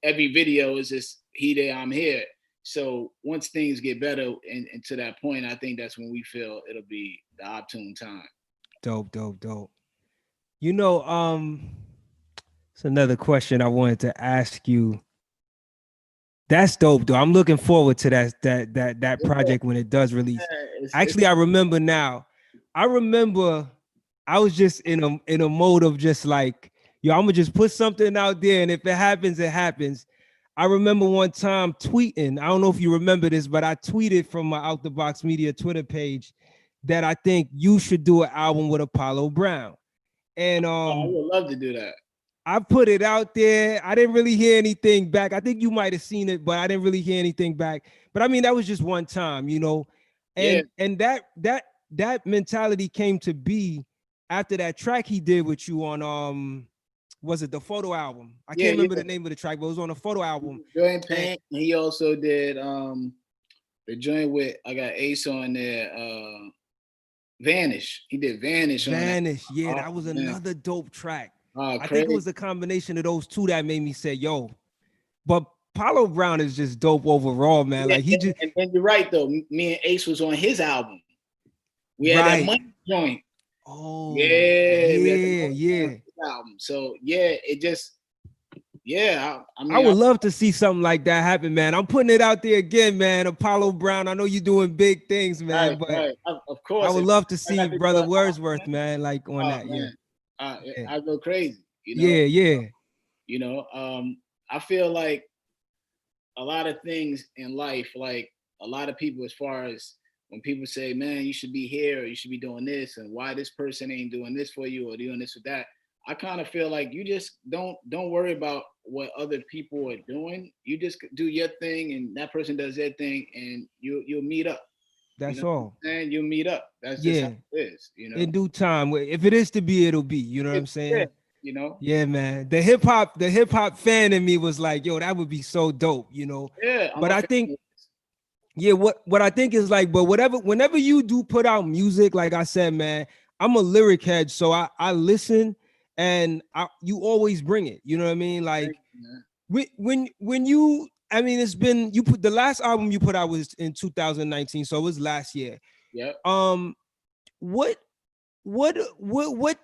Every video is just he there, I'm here. So once things get better and to that point, I think that's when we feel it'll be the opportune time. Dope. You know, it's another question I wanted to ask you. That's dope, though. I'm looking forward to that project when it does release. Actually, I remember now. I remember I was just in a mode of just like, yo, I'm gonna just put something out there, and if it happens, it happens. I remember one time tweeting. I don't know if you remember this, but I tweeted from my Out the Box Media Twitter page that I think you should do an album with Apollo Brown. And I would love to do that. I put it out there. I didn't really hear anything back. I think you might have seen it, but I didn't really hear anything back. But I mean, that was just one time, you know. And that mentality came to be after that track he did with you on was it the photo album? I can't remember the name of the track, but it was on a photo album. Joint Paint. He also did the joint with I got Ace on there. Vanish. He did Vanish on that. Vanish, yeah, that was another dope track. I Cril. think it was a combination of those two that made me say, yo. But Apollo Brown is just dope overall, man. Yeah, like he just and you're right though. Me and Ace was on his album. We had that Money joint. Oh, yeah. Album. So yeah, it just I mean, I would love to see something like that happen, man. I'm putting it out there again, man. Apollo Brown, I know you're doing big things, man. Right. Of course, I would love to see brother Wordsworth, man, like on that. Man. I go crazy. You know? Yeah. You know, I feel like a lot of things in life, like a lot of people, as far as when people say, man, you should be here, or you should be doing this, and why this person ain't doing this for you or doing this or that. I kind of feel like you just don't worry about what other people are doing. You just do your thing, and that person does their thing, and you'll meet up. That's all. And you'll meet up. That's just how it is. You know, in due time. If it is to be, it'll be. You know what I'm saying? Yeah, you know. Yeah, man. The hip hop fan in me was like, yo, that would be so dope. You know. Yeah. But I think. Yeah, what I think is like, but whenever you do put out music, like I said, man, I'm a lyric head, so I listen and you always bring it. You know what I mean? Like when you, I mean, it's been, you put the last album you put out was in 2019, so it was last year. Yeah. What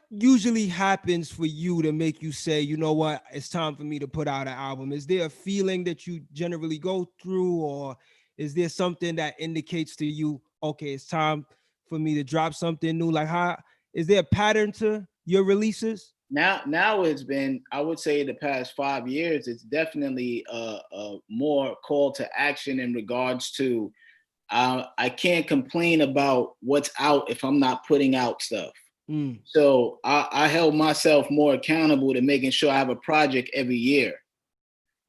usually happens for you to make you say, you know what, it's time for me to put out an album? Is there a feeling that you generally go through, or is there something that indicates to you, okay, it's time for me to drop something new? Like, how is there a pattern to your releases? Now it's been, I would say, the past 5 years, it's definitely a more call to action in regards to I can't complain about what's out if I'm not putting out stuff. So I held myself more accountable to making sure I have a project every year.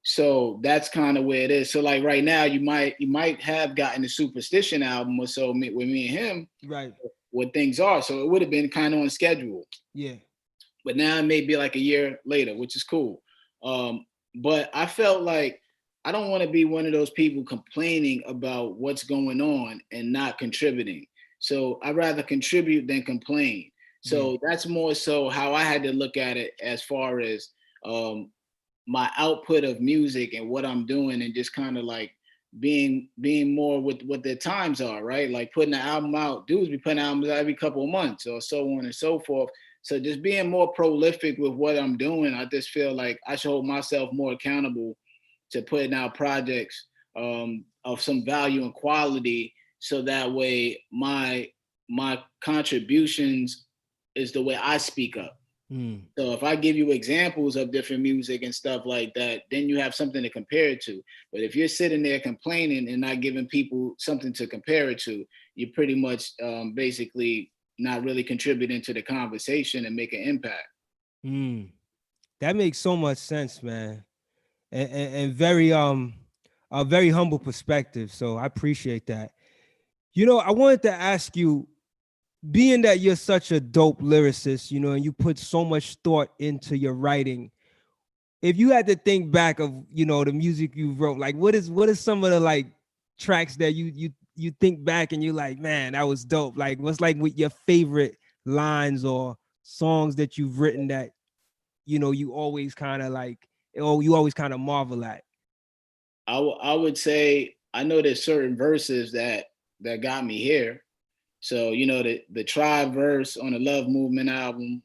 So that's kind of where it is. So like right now, you might have gotten the Superstition album or so with me and him, right? What things are. So it would have been kind of on schedule. Yeah. But now it may be like a year later, which is cool. But I felt like I don't want to be one of those people complaining about what's going on and not contributing. So I'd rather contribute than complain. So that's more so how I had to look at it, as far as my output of music and what I'm doing, and just kind of like being more with what their times are, right? Like putting an album out, dudes be putting albums out every couple of months or so on and so forth. So just being more prolific with what I'm doing, I just feel like I should hold myself more accountable to putting out projects of some value and quality, so that way my contributions is the way I speak up. So if I give you examples of different music and stuff like that, then you have something to compare it to. But if you're sitting there complaining and not giving people something to compare it to, you're pretty much basically not really contributing to the conversation and make an impact. That makes so much sense, man, and very a very humble perspective. So I appreciate that. You know, I wanted to ask you, being that you're such a dope lyricist, you know, and you put so much thought into your writing, if you had to think back of, you know, the music you wrote, like what is some of the like tracks that you think back and you're like, man, that was dope. Like what's like with your favorite lines or songs that you've written that, you know, you always kind of like, oh, you always kind of marvel at? I would say I know there's certain verses that got me here. So, you know, the Tribe verse on the Love Movement album,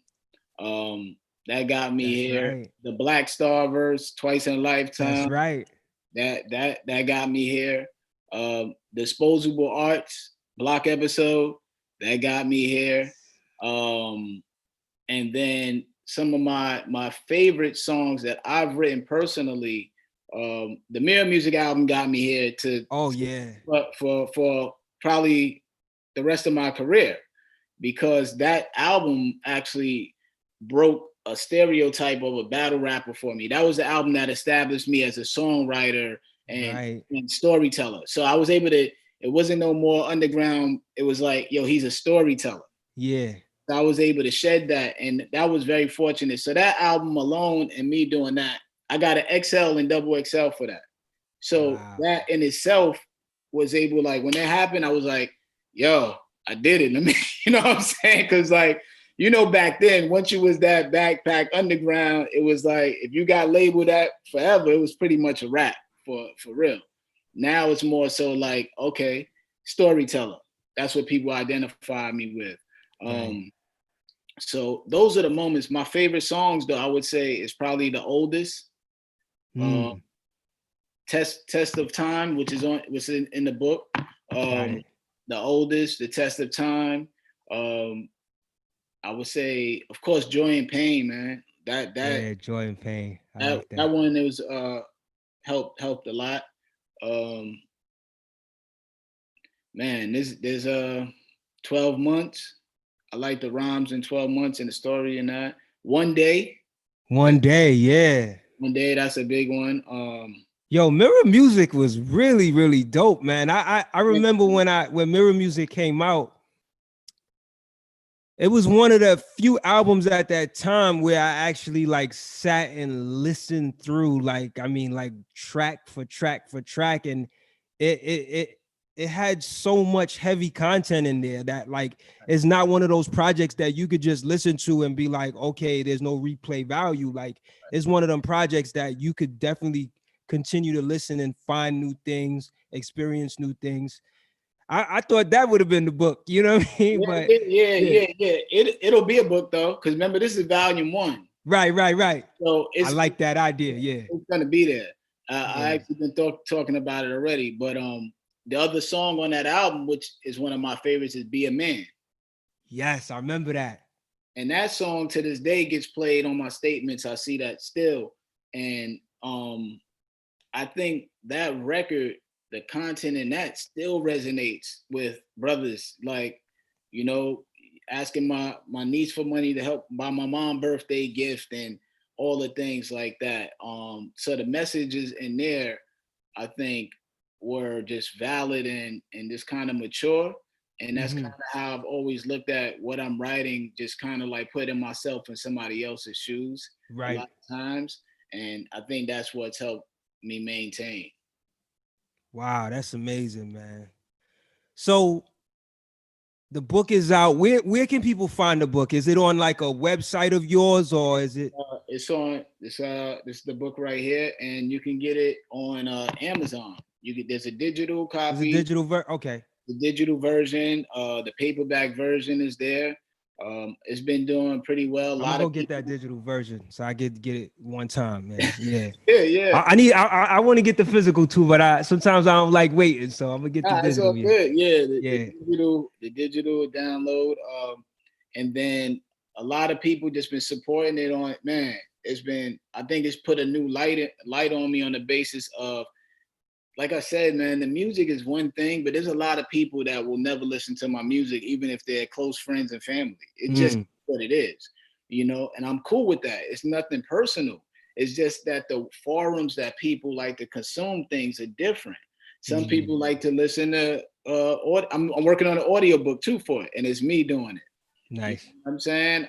that got me That's here. right. The Black Star verse, Twice in a That's Lifetime, right. that got me here. Disposable Arts, Block Episode, that got me here. And then some of my favorite songs that I've written personally, the Mirror Music album got me here Oh yeah. for probably the rest of my career, because that album actually broke a stereotype of a battle rapper for me. That was the album that established me as a songwriter Right. and storyteller. So I was able to, it wasn't no more underground. It was like, yo, he's a storyteller. Yeah. So I was able to shed that, and that was very fortunate. So that album alone and me doing that, I got an XL and double XL for that. So Wow. that in itself was able, like when that happened, I was like, yo, I did it. Let me, you know what I'm saying? Cause like, you know, back then, once you was that backpack underground, it was like, if you got labeled that forever, it was pretty much a rap for real. Now it's more so like, okay, storyteller. That's what people identify me with. Right. So those are the moments. My favorite songs, though, I would say is probably The Oldest, Test of Time, which is in the book. Right. The Oldest, The Test of Time. I would say, of course, Joy and Pain, man. Yeah, Joy and Pain. I like That that. one, it was helped a lot. Man, there's 12 months. I like the rhymes in 12 months and the story in that. One Day. One Day, yeah. One Day, that's a big one. Yo, Mirror Music was really, really dope, man. I remember when Mirror Music came out, it was one of the few albums at that time where I actually like sat and listened through, like, I mean, like track for track for track. And it had so much heavy content in there that like it's not one of those projects that you could just listen to and be like, okay, there's no replay value. Like it's one of them projects that you could definitely continue to listen and find new things, experience new things. I thought that would have been the book, you know what I mean? But yeah. Yeah. It'll be a book though, because remember, this is volume 1. Right. So I like that idea. Yeah. it's gonna be there. I Yeah. actually been talking about it already. But the other song on that album, which is one of my favorites, is Be a Man. Yes, I remember that. And that song to this day gets played on my statements. I see that still. And I think that record, the content in that still resonates with brothers. Like, you know, asking my niece for money to help buy my mom birthday gift and all the things like that. So the messages in there, I think, were just valid and just kind of mature. And that's kind of how I've always looked at what I'm writing, just kind of like putting myself in somebody else's shoes a Right. lot of times. And I think that's what's helped me maintain. Wow, that's amazing, man. So the book is out. Where can people find the book? Is it on like a website of yours or is it? It's on this is the book right here, and you can get it on Amazon. there's a digital There's a copy, digital okay. the digital version, the paperback version is there. It's been doing pretty well. A I'm gonna lot go of get that people. digital version so I get it one time, man. Yeah. Yeah, yeah. I need I want to get the physical too, but I sometimes I don't like waiting, so I'm gonna get the Nah, it's all digital. Yeah. good. Yeah, Yeah. the digital download. And then a lot of people just been supporting it on, man. It's been, I think it's put a new light on me on the basis of, like I said, man, the music is one thing, but there's a lot of people that will never listen to my music, even if they're close friends and family. It's just what it is, and I'm cool with that. It's nothing personal. It's just that the forums that people like to consume things are different. Some people like to listen to, I'm working on an audio book too for it, and it's me doing it. Nice. What I'm saying?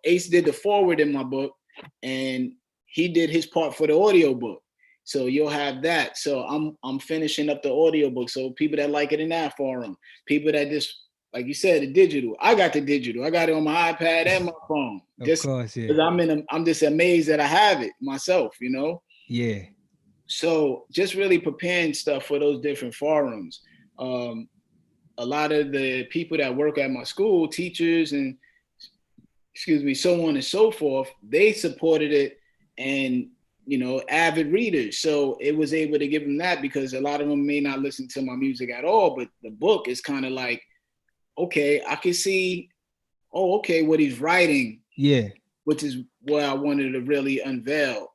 Ace did the forward in my book, and he did his part for the audio book. So you'll have that. So I'm finishing up the audio book. So people that like it in that forum, people that just, like you said, the digital. I got the digital. I got it on my iPad and my phone. Of course, yeah. Because I'm just amazed that I have it myself. Yeah. So just really preparing stuff for those different forums. A lot of the people that work at my school, teachers and so on and so forth, they supported it, and avid readers. So it was able to give them that, because a lot of them may not listen to my music at all, but the book is kind of like, okay, I can see, what he's writing. Yeah. Which is what I wanted to really unveil.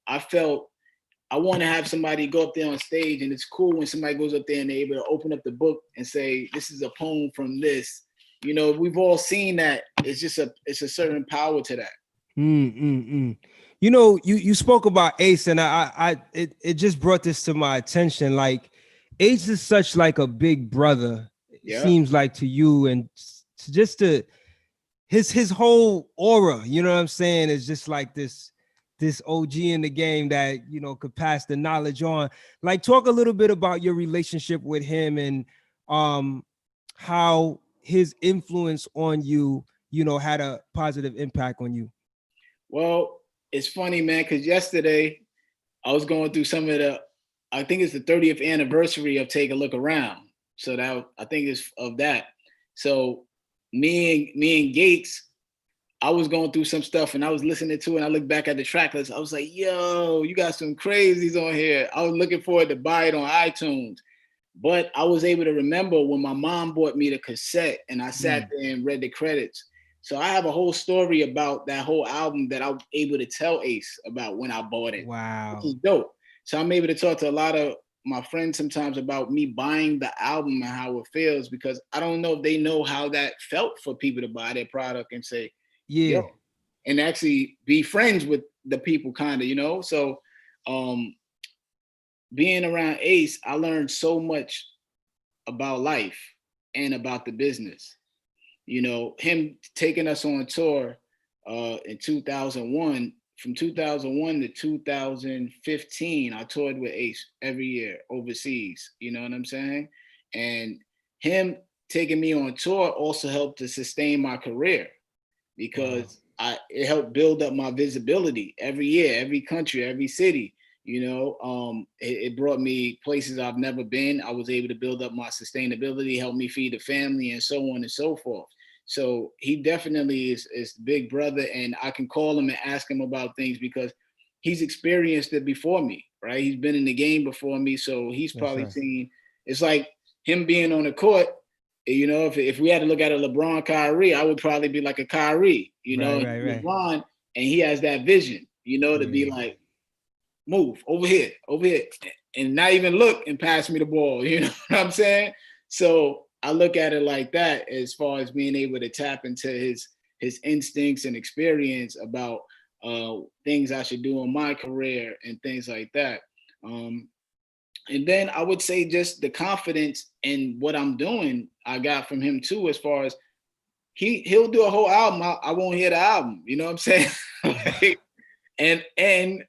I felt I want to have somebody go up there on stage, and it's cool when somebody goes up there and they're able to open up the book and say, this is a poem from this. We've all seen that. It's a certain power to that. You spoke about Ace, and it just brought this to my attention. Like, Ace is such like a big brother. It seems like to you, and just his whole aura. You know what I'm saying? Is just like this OG in the game that could pass the knowledge on. Like, talk a little bit about your relationship with him, and how his influence on you, had a positive impact on you. Well, it's funny, man, because yesterday I was going through some of I think it's the 30th anniversary of Take a Look Around. So that, I think it's of that. So me and Gates, I was going through some stuff and I was listening to it, and I looked back at the track list. I was like, yo, you got some crazies on here. I was looking forward to buy it on iTunes. But I was able to remember when my mom bought me the cassette and I sat there and read the credits. So I have a whole story about that whole album that I was able to tell Ace about when I bought it. Wow. Which is dope. So I'm able to talk to a lot of my friends sometimes about me buying the album and how it feels, because I don't know if they know how that felt for people to buy their product and say, yeah, yo, and actually be friends with the people, kind of, So being around Ace, I learned so much about life and about the business. Him taking us on tour in 2001, from 2001 to 2015, I toured with Ace every year overseas. You know what I'm saying? And him taking me on tour also helped to sustain my career, because it helped build up my visibility every year, every country, every city. It brought me places I've never been. I was able to build up my sustainability, help me feed the family, and so on and so forth. So he definitely is big brother, and I can call him and ask him about things because he's experienced it before me, right? He's been in the game before me, so he's probably seen. It's like him being on the court. If we had to look at a LeBron, Kyrie, I would probably be like a Kyrie, right. LeBron, and he has that vision, to be like, move over here, and not even look and pass me the ball. You know what I'm saying? So I look at it like that, as far as being able to tap into his instincts and experience about things I should do in my career and things like that. And then I would say just the confidence in what I'm doing, I got from him too, as far as he'll do a whole album. I won't hear the album. You know what I'm saying? and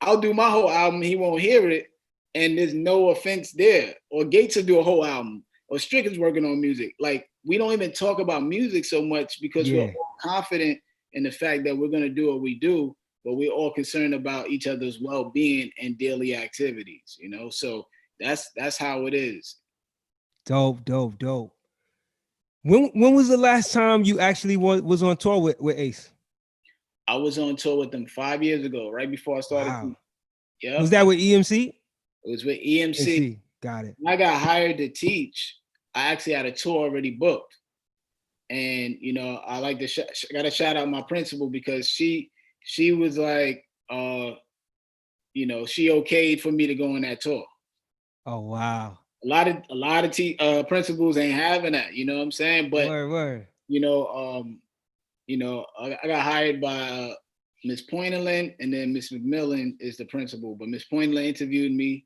I'll do my whole album. He won't hear it. And there's no offense there. Or Gates will do a whole album. Or Strick is working on music. Like, we don't even talk about music so much because we're all confident in the fact that we're going to do what we do, but we're all concerned about each other's well-being and daily activities, So That's how it is. Dope, dope, dope. When was the last time you actually was on tour with Ace? I was on tour with them 5 years ago, right before I started. Wow. Yep, Was that with EMC? it was with EMC. EMC. Got it. When I got hired to teach, I actually had a tour already booked. And I like to gotta shout out my principal because she was like, she okayed for me to go on that tour. Oh wow. A lot of principals ain't having that, you know what I'm saying? But Word. you know, I got hired by Miss Pointerland, and then Miss McMillan is the principal. But Miss Pointerland interviewed me.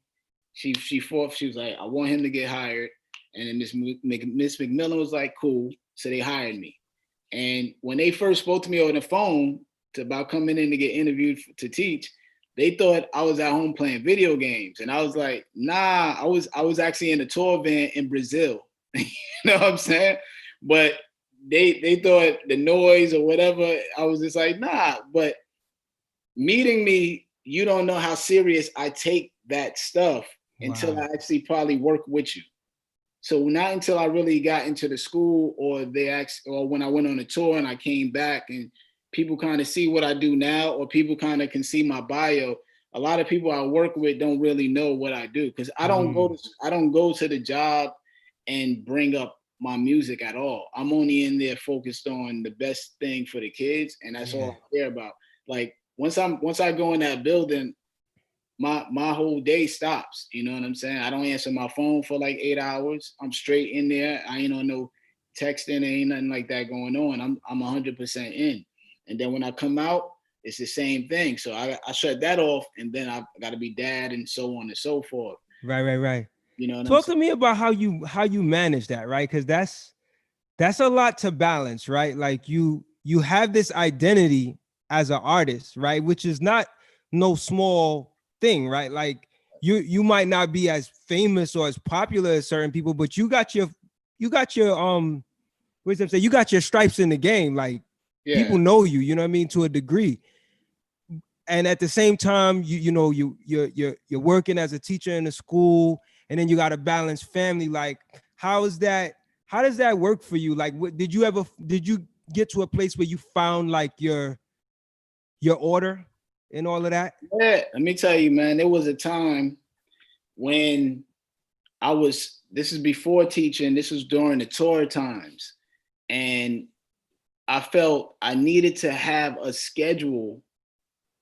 She was like, I want him to get hired. And then Miss McMillan was like, cool. So they hired me. And when they first spoke to me on the phone about coming in to get interviewed to teach, they thought I was at home playing video games. And I was like, nah, I was actually in a tour van in Brazil. You know what I'm saying? But they thought the noise or whatever, I was just like, nah. But meeting me, you don't know how serious I take that stuff until I actually probably work with you. So not until I really got into the school or when I went on a tour and I came back and people kind of see what I do now, or people kind of can see my bio. A lot of people I work with don't really know what I do because I don't go to the job and bring up my music at all. I'm only in there focused on the best thing for the kids, and that's all I care about. Like once I go in that building, my whole day stops. You know what I'm saying? I don't answer my phone for like 8 hours. I'm straight in there. I ain't on no texting. Ain't nothing like that going on. I'm 100% in. And then when I come out, it's the same thing. So I shut that off, and then I got to be dad and so on and so forth. Right. You know what Talk I'm saying? to me about how you manage that, right? Because that's a lot to balance, right? Like you have this identity as an artist, right? Which is not no small thing, right? Like you might not be as famous or as popular as certain people, but you got your what's that say? You got your stripes in the game. Like people know you know what I mean, to a degree. And at the same time, you're working as a teacher in a school, and then you got to balance family. Like, how does that work for you? Like, did you get to a place where you found like your order and all of that? Yeah, let me tell you, man, there was a time when this is before teaching, this was during the tour times. And I felt I needed to have a schedule.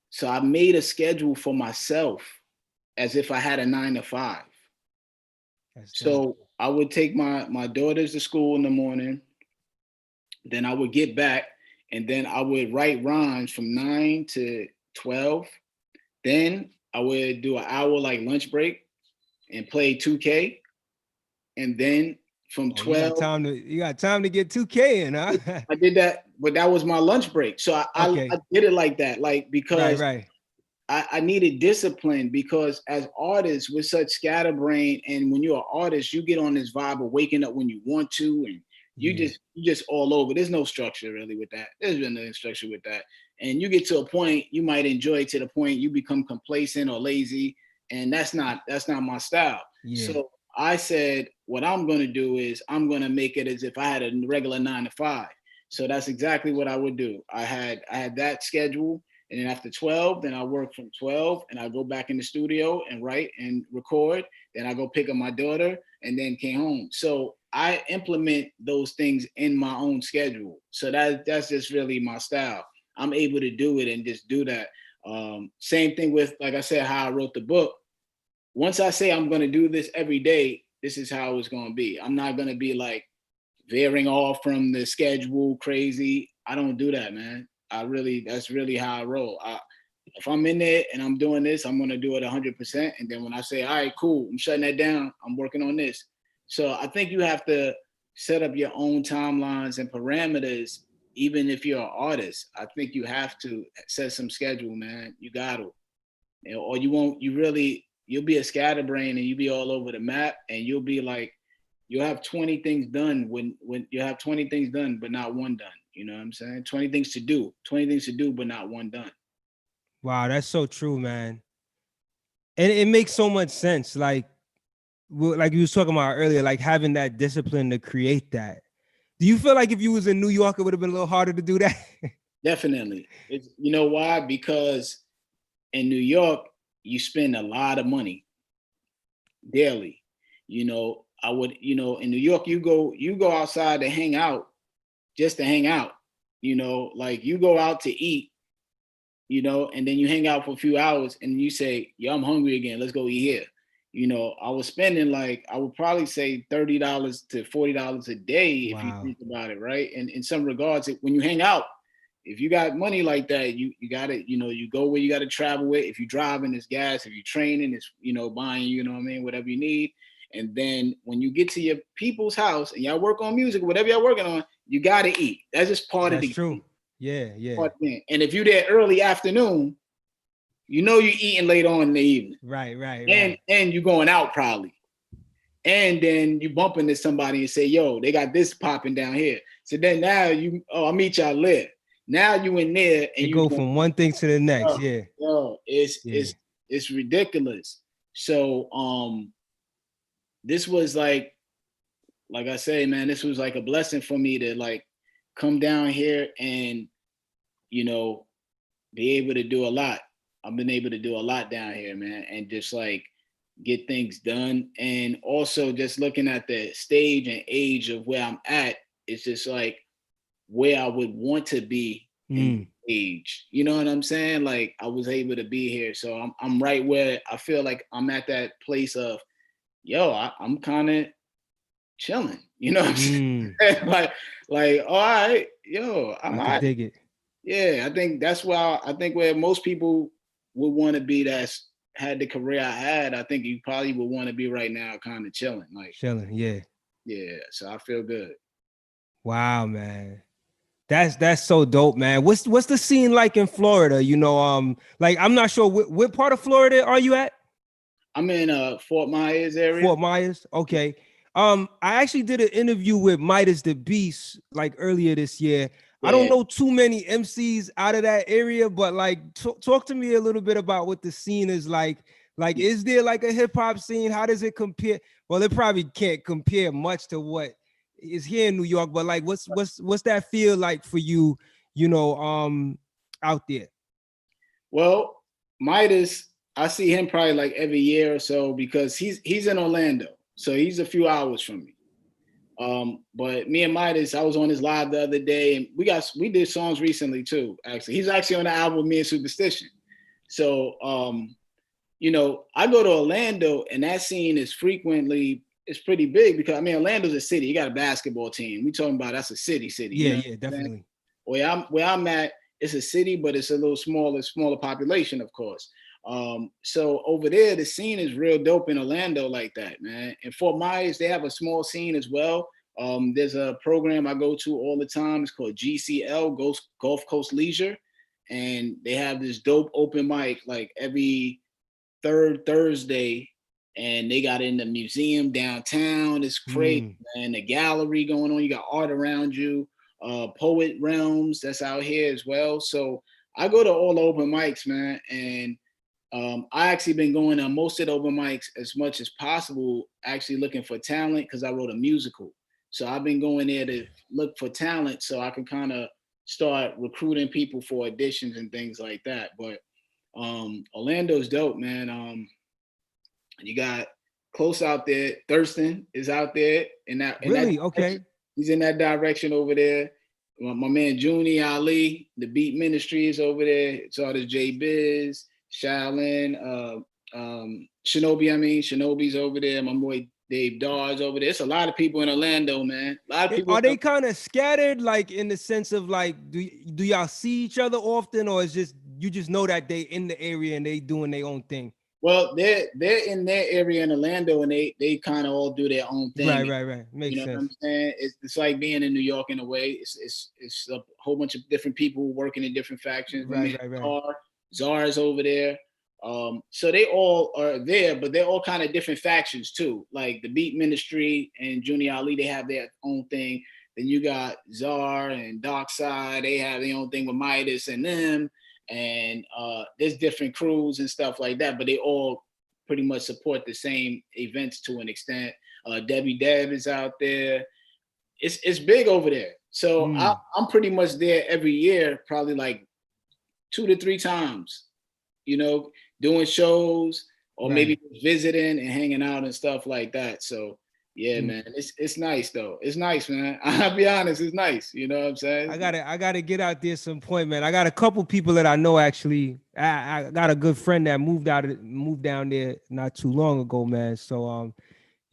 So I made a schedule for myself as if I had a 9 to 5. So I would take my daughters to school in the morning. Then I would get back, and then I would write rhymes from 9 to 12. Then I would do an hour like lunch break and play 2K. And then from 12, you got time to get 2K in, huh? I did that, but that was my lunch break. So I did it like that, like because right. I needed discipline, because as artists, we're such scatterbrain, and when you're an artist, you get on this vibe of waking up when you want to, and you just all over. There's no structure really with that. There's been no structure with that, and you get to a point you might enjoy it to the point you become complacent or lazy, and that's not my style. So I said, what I'm going to do is I'm going to make it as if I had a regular 9 to 5. So that's exactly what I would do. I had that schedule. And then after 12, then I work from 12, and I go back in the studio and write and record. Then I go pick up my daughter, and then came home. So I implement those things in my own schedule. So that's just really my style. I'm able to do it and just do that. Same thing with, like I said, how I wrote the book. Once I say I'm going to do this every day, this is how it's going to be. I'm not going to be like veering off from the schedule crazy. I don't do that, man. That's really how I roll. If I'm in there and I'm doing this, I'm going to do it 100%. And then when I say, all right, cool, I'm shutting that down, I'm working on this. So I think you have to set up your own timelines and parameters, even if you're an artist. I think you have to set some schedule, man. You got to. Or you'll be a scatterbrain, and you'll be all over the map, and you'll be like, you'll have 20 things done when you have 20 things done, but not one done. You know what I'm saying? 20 things to do, but not one done. Wow, that's so true, man. And it makes so much sense. Like like you was talking about earlier, like having that discipline to create that. Do you feel like if you was in New York, it would have been a little harder to do that? Definitely. It's, you know why? Because in New York, you spend a lot of money daily. You know, I would, you know, in New York, you go outside to hang out, just to hang out. You know, like you go out to eat, you know, and then you hang out for a few hours and you say, yo, I'm hungry again. Let's go eat here. You know, I was spending like, I would probably say $30 to $40 a day if you Wow. think about it, right? And in some regards, when you hang out, if you got money like that, you got to, you know, you go where you got to travel with. If you're driving, it's gas. If you're training, it's, you know, buying, you know what I mean, whatever you need. And then when you get to your people's house and y'all work on music, whatever y'all working on, you got to eat. That's just part of That's the true. game. Yeah. And if you're there early afternoon, you know you're eating late on in the evening. Right. And you're going out probably. And then you bump into somebody and say, yo, they got this popping down here. So then now I'll meet y'all later. Now you in there and It you go going, from one thing to the next. oh, Yeah. yo, it's ridiculous. So this was like I say, man, this was like a blessing for me to like come down here and, you know, be able to do a lot. I've been able to do a lot down here, man, and just like get things done. And also just looking at the stage and age of where I'm at, it's just like where I would want to be in age. You know what I'm saying? Like I was able to be here. So I'm right where I feel like I'm at that place of, yo, I'm kind of chilling. You know what I'm saying? like, all right, yo, I'm I all could right. dig it. Yeah, I think that's why I think where most people would want to be that's had the career I had, I think you probably would want to be right now, kind of chilling. Like, Chilling. Yeah. yeah, so I feel good. Wow, man. That's so dope, man. What's the scene like in Florida? You know, like I'm not sure what part of Florida are you at? I'm in Fort Myers area. Fort Myers. Okay. I actually did an interview with Midas the Beast like earlier this year. I don't Yeah. know too many MCs out of that area, but like talk to me a little bit about what the scene is like. Like, is there like a hip hop scene? How does it compare? Well, it probably can't compare much to what is here in New York, but like what's that feel like for you, you know, out there? Well, Midas, I see him probably like every year or so because he's in Orlando, so he's a few hours from me. But me and Midas, I was on his live the other day, and we did songs recently too. Actually, he's actually on the album with me and Superstition. So you know, I go to Orlando, and that scene is frequently it's pretty big because I mean Orlando's a city. You got a basketball team. We talking about that's a city. Yeah, You know yeah, definitely. where I'm at, it's a city, but it's a little smaller population, of course. So over there, the scene is real dope in Orlando like that, man. In Fort Myers, they have a small scene as well. There's a program I go to all the time. It's called GCL, Gulf Coast Leisure, and they have this dope open mic like every third Thursday, and they got in the museum downtown. It's crazy, man. The gallery going on. You got art around you. Poet Realms that's out here as well. So I go to all the open mics, man, and I actually been going to most of the open mics as much as possible, actually looking for talent because I wrote a musical. So I've been going there to look for talent so I can kind of start recruiting people for auditions and things like that. But Orlando's dope, man. You got Close out there. Thurston is out there in that Really? Okay. He's in that direction over there. My man Junie Ali, the Beat Ministry is over there. It's all the J Biz, Shaolin, Shinobi's over there. My boy Dave Dawes over there. It's a lot of people in Orlando, man. A lot of people. Are they kind of scattered, like in the sense of like, do y'all see each other often, or is just you just know that they in the area and they doing their own thing? Well, they're in their area in Orlando, and they kind of all do their own thing. Right. Makes sense. What I'm saying? It's like being in New York in a way. It's a whole bunch of different people working in different factions. Right. Czar's over there. So they all are there, but they're all kind of different factions too. Like the Beat Ministry and Junie Ali, they have their own thing. Then you got Czar and Darkside, they have their own thing with Midas and them. And there's different crews and stuff like that, but they all pretty much support the same events to an extent. Debbie Deb is out there. It's big over there. So I'm pretty much there every year, probably like 2 to 3 times, you know, doing shows or maybe visiting and hanging out and stuff like that. So yeah, man, it's nice though. It's nice, man. I'll be honest, it's nice. You know what I'm saying? I gotta get out there some point, man. I got a couple people that I know actually. I got a good friend that moved down there not too long ago, man. So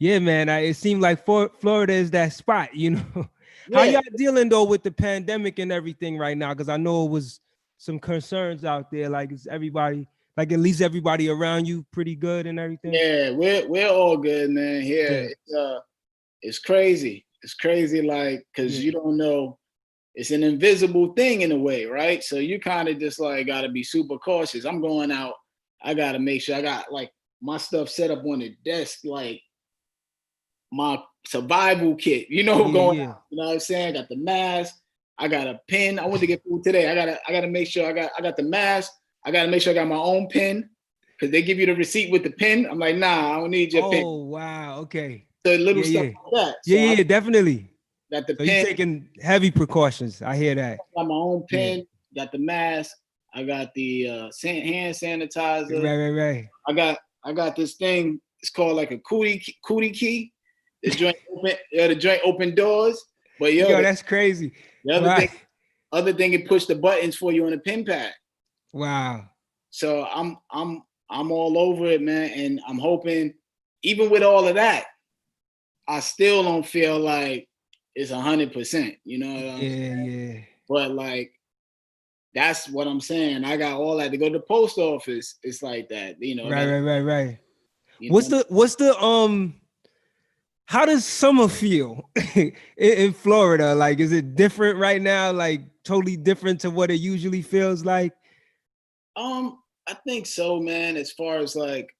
yeah, man. It seemed like Florida is that spot, you know. How y'all dealing though with the pandemic and everything right now? Because I know it was some concerns out there. Like, is everybody, like at least everybody around you pretty good and everything? Yeah, we're all good, man. Here, it's crazy. It's crazy, like, because you don't know. It's an invisible thing in a way, right? So you kind of just like got to be super cautious. I'm going out. I got to make sure I got like my stuff set up on the desk, like my survival kit, you know, going out. You know what I'm saying? I got the mask. I got a pen. I went to get food today. I gotta make sure I got the mask. I gotta make sure I got my own pen because they give you the receipt with the pen. I'm like, nah, I don't need your pen. Oh wow, okay. So little stuff like that. So yeah, definitely. Got the so pen. You're taking heavy precautions. I hear that. I got my own pen. Got the mask. I got the hand sanitizer. Right. I got this thing. It's called like a cootie key. The joint open doors. But yo, that's crazy. The other thing, it push the buttons for you on a pen pad. Wow. So I'm all over it, man, and I'm hoping, even with all of that, I still don't feel like it's 100%. You know what I'm saying? Yeah. But like, that's what I'm saying. I got all that to go to the post office. It's like that, you know. Right. What's the how does summer feel in Florida? Like, is it different right now? Like, totally different to what it usually feels like? I think so, man. As far as like,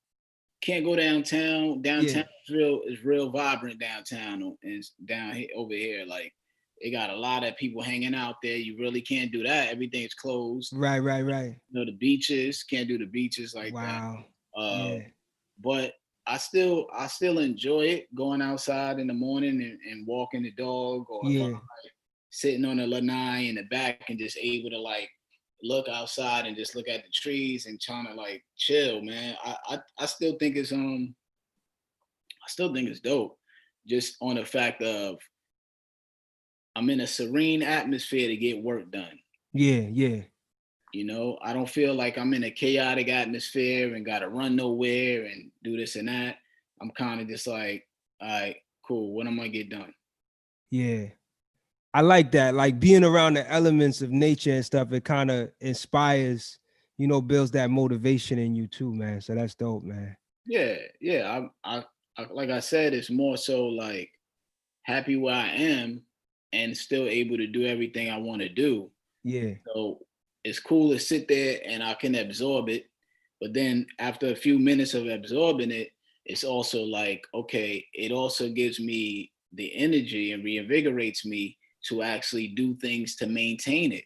can't go downtown. Downtown is real vibrant downtown, and down here over here, like they got a lot of people hanging out there. You really can't do that. Everything's closed. Right. You know, the beaches, can't do the beaches like that. But I still enjoy it, going outside in the morning and walking the dog, or if I'm, like, sitting on the lanai in the back and just able to like look outside and just look at the trees and trying to like chill, man. I still think it's dope, just on the fact of I'm in a serene atmosphere to get work done. Yeah. You know, I don't feel like I'm in a chaotic atmosphere and got to run nowhere and do this and that. I'm kind of just like, all right, cool. What am I get done? Yeah. I like that. Like being around the elements of nature and stuff, it kind of inspires, you know, builds that motivation in you too, man. So that's dope, man. Yeah. I like I said, it's more so like happy where I am and still able to do everything I want to do. Yeah. So it's cool to sit there and I can absorb it. But then after a few minutes of absorbing it, it's also like, okay, it also gives me the energy and reinvigorates me to actually do things to maintain it.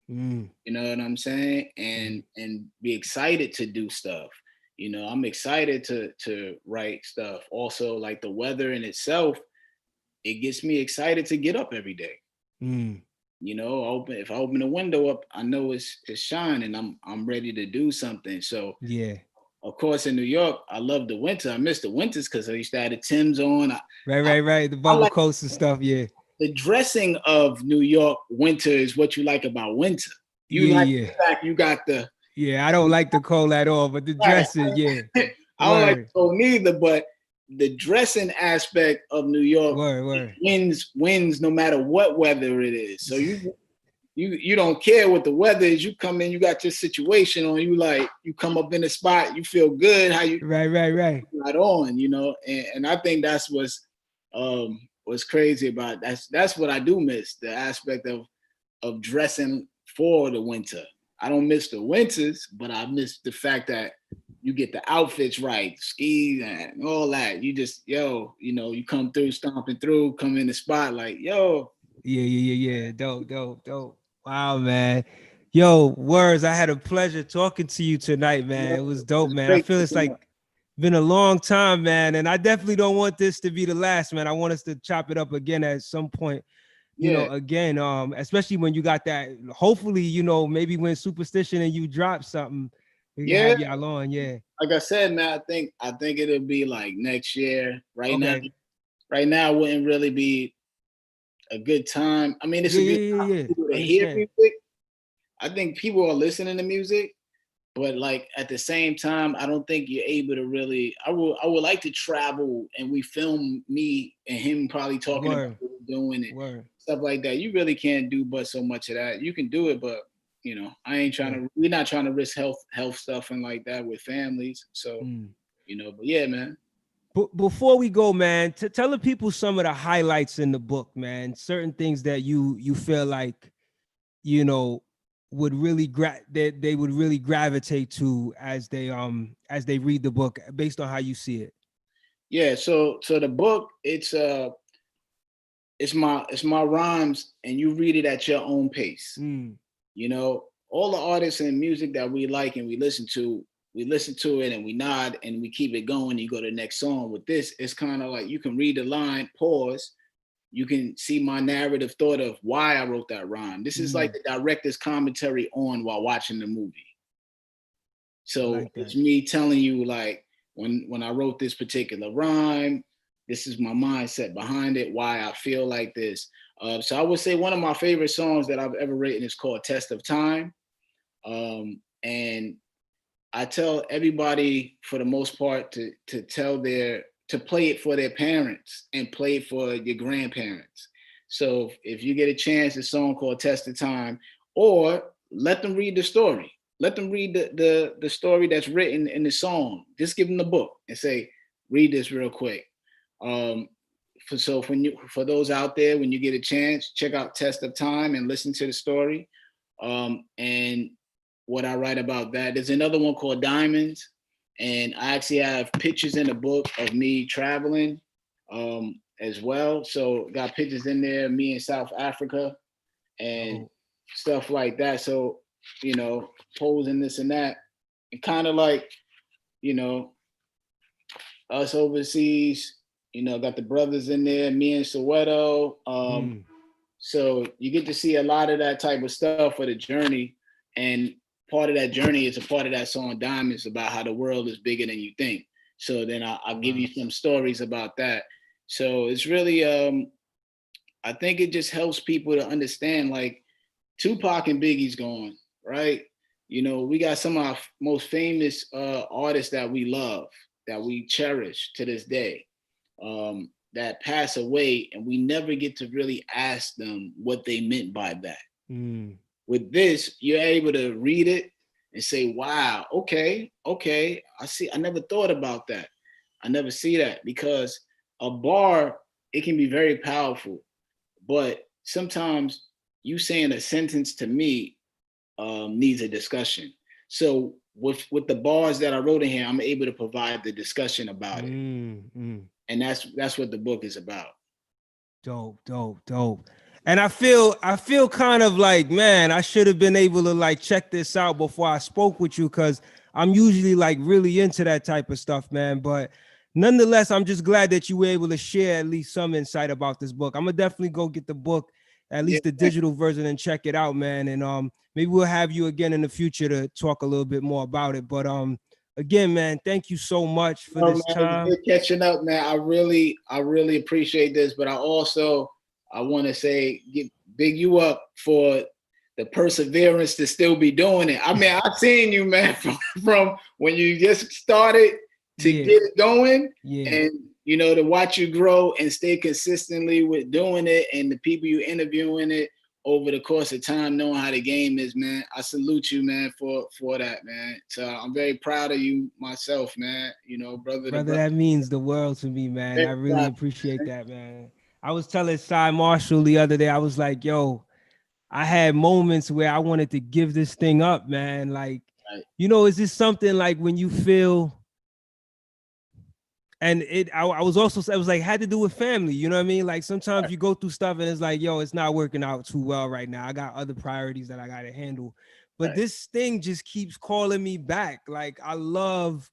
You know what I'm saying? And be excited to do stuff. You know, I'm excited to write stuff. Also, like the weather in itself, it gets me excited to get up every day. You know, if I open the window up, I know it's shining. I'm ready to do something. So yeah. Of course, in New York, I love the winter. I miss the winters because I used to have the Timbs on. Right. The bubble coats and stuff. Yeah. The dressing of New York winter is what you like about winter. The fact you got the. Yeah, I don't like the cold at all, but the dressing, yeah. I don't like the cold neither, but the dressing aspect of New York wins no matter what weather it is. So you don't care what the weather is. You come in, you got your situation on. You come up in a spot, you feel good. How you right on, you know. And I think that's what's crazy about that's what I do miss, the aspect of dressing for the winter. I don't miss the winters, but I miss the fact that you get the outfits right, skis and all that. You just, you come through, stomping through, come in the spot like, yo. Yeah. Dope. Wow, man. Yo, Words, I had a pleasure talking to you tonight, man. It was dope, man. I feel it's like Been a long time, man. And I definitely don't want this to be the last, man. I want us to chop it up again at some point, Yeah, again, especially when you got that, hopefully, maybe when Superstition and you drop something, we can yeah. have y'all on. Yeah. Like I said, man, I think it'll be like next year. Okay. Right now wouldn't really be a good time. I mean, this Yeah, would be yeah, yeah, yeah. people to hear Understand. music. I think people are listening to music, but like at the same time, I don't think you're able to really. I would like to travel and we film me and him probably talking about Word, what we're doing and word. stuff like that. You really can't do but so much of that. You can do it, but I ain't trying Yeah. to. We're not trying to risk health stuff and like that with families. So Mm. but yeah, man. But before we go, man, tell the people some of the highlights in the book, man. Certain things that you feel like, you know, would really that they would really gravitate to as they read the book based on how you see it. Yeah, so the book it's my rhymes and you read it at your own pace. Mm. All the artists and music that we like and we listen to it and we nod and we keep it going. You go to the next song. With this, it's kind of like you can read the line, pause. You can see my narrative thought of why I wrote that rhyme. This is like Mm. the director's commentary on while watching the movie. I So like that. it's me telling you like when I wrote this particular rhyme, this is my mindset behind it, why I feel like this. So I would say one of my favorite songs that I've ever written is called "Test of Time," and I tell everybody for the most part to play it for their parents and play it for your grandparents. So if you get a chance, a song called "Test of Time," or let them read the story. Let them read the story that's written in the song. Just give them the book and say, read this real quick. Um, for those out there, when you get a chance, check out Test of Time and listen to the story. And what I write about that. There's another one called Diamonds, and I actually have pictures in the book of me traveling as well. So got pictures in there, me in South Africa and Oh. stuff like that. So posing this and that, and kind of like you know us overseas. Got the brothers in there, me in Soweto. Mm. So you get to see a lot of that type of stuff for the journey. And part of that journey is a part of that song Diamonds about how the world is bigger than you think. So then I'll give Wow. you some stories about that. So it's really, I think it just helps people to understand like Tupac and Biggie's gone, right? We got some of our most famous artists that we love, that we cherish to this day. That pass away and we never get to really ask them what they meant by that. Mm. With this, you're able to read it and say, wow, okay, I see. I never thought about that. I never see that because a bar, it can be very powerful, but sometimes you saying a sentence to me needs a discussion. So with the bars that I wrote in here, I'm able to provide the discussion about it, Mm. Mm. and that's what the book is about. Dope, dope, dope. And I feel kind of like, man, I should have been able to like check this out before I spoke with you because I'm usually like really into that type of stuff, man. But nonetheless, I'm just glad that you were able to share at least some insight about this book. I'm gonna definitely go get the book, at Yeah, least the digital version, and check it out, man. And maybe we'll have you again in the future to talk a little bit more about it. But again, man, thank you so much for no, this man, it's time. good catching up, man. I really appreciate this, but I want to say, big you up for the perseverance to still be doing it. I mean, I've seen you, man, from when you just started to Yeah, get it going, yeah. and to watch you grow and stay consistently with doing it, and the people you interviewing it over the course of time, knowing how the game is, man. I salute you, man, for that, man. So I'm very proud of you myself, man. Brother to Brother, brother. that means the world to me, man. Very I really proud, appreciate man. that, man. I was telling Cy Marshall the other day, I was like, yo, I had moments where I wanted to give this thing up, man. Like, Right, is this something like when you feel, and I was also, I was like, had to do with family, you know what I mean? Like sometimes right, you go through stuff and it's like, yo, it's not working out too well right now. I got other priorities that I got to handle. But right. this thing just keeps calling me back. Like, I love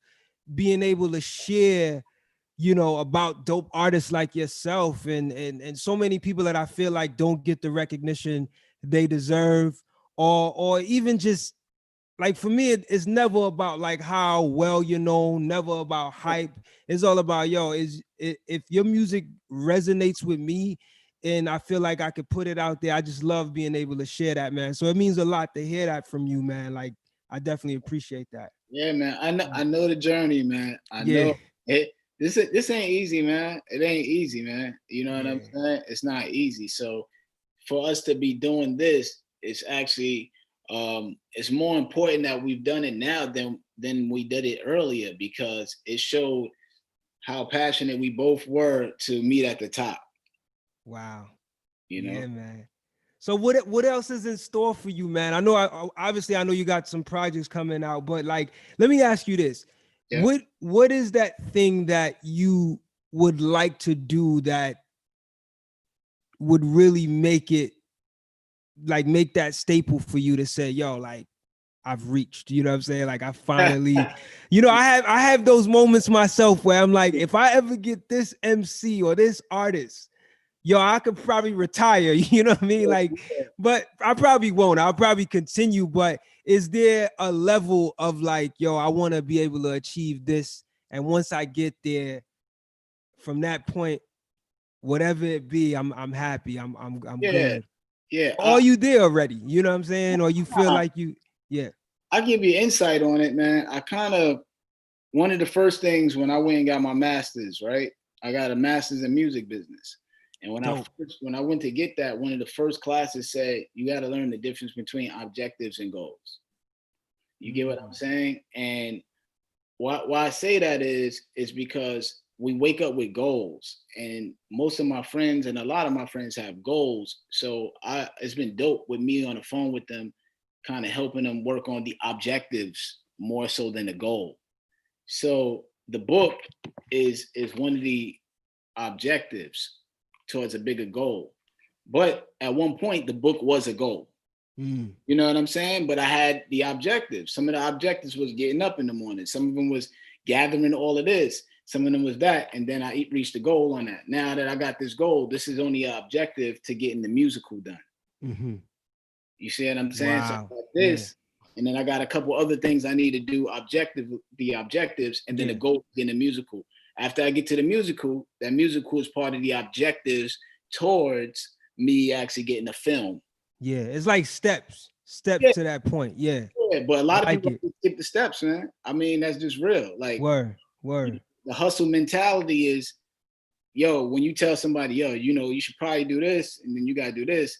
being able to share, you know, about dope artists like yourself and so many people that I feel like don't get the recognition they deserve, or even just like for me, it's never about like how well you know, never about hype. It's all about if your music resonates with me and I feel like I could put it out there, I just love being able to share that, man. So it means a lot to hear that from you, man. Like I definitely appreciate that. Yeah, man. I know the journey, man. I Yeah, know it. This ain't easy, man. It ain't easy, man. You know what I'm yeah. saying? It's not easy. So for us to be doing this, it's actually it's more important that we've done it now than we did it earlier, because it showed how passionate we both were to meet at the top. Wow. You know? Yeah, man. So what else is in store for you, man? I know obviously I know you got some projects coming out, but like let me ask you this. Yeah. What is that thing that you would like to do that would really make it like make that staple for you to say, yo, like I've reached, you know what I'm saying? Like I finally, you know, I have those moments myself where I'm like, if I ever get this MC or this artist, yo, I could probably retire, you know what I mean? Like, but I probably won't. I'll probably continue. But is there a level of like, yo, I want to be able to achieve this? And once I get there, from that point, whatever it be, I'm happy. I'm Yeah, good. yeah. Or are you there already? You know what I'm saying? Or you feel like yeah. I give you insight on it, man. I kind of one of the first things when I went and got my master's, right? I got a master's in music business. And Dope. when I went to get that, one of the first classes said you got to learn the difference between objectives and goals. You get what I'm saying? And why I say that is because we wake up with goals, and most of my friends and a lot of my friends have goals. So it's been dope with me on the phone with them, kind of helping them work on the objectives more so than the goal. So the book is one of the objectives towards a bigger goal. But at one point, the book was a goal. You know what I'm saying? But I had the objectives. Some of the objectives was getting up in the morning. Some of them was gathering all of this. Some of them was that. And then I reached the goal on that. Now that I got this goal, this is only an objective to getting the musical done. Mm-hmm. You see what I'm saying? So I Wow. got this. And then I got a couple other things I need to do the objectives, and then the goal in the musical. After I get to the musical, that musical is part of the objectives towards me actually getting a film. Yeah, it's like steps Yeah. to that point. Yeah. Yeah, but a lot of like people skip the steps, man. I mean, that's just real. Like Word. the hustle mentality is, yo, when you tell somebody, yo, you know, you should probably do this, and then you gotta do this.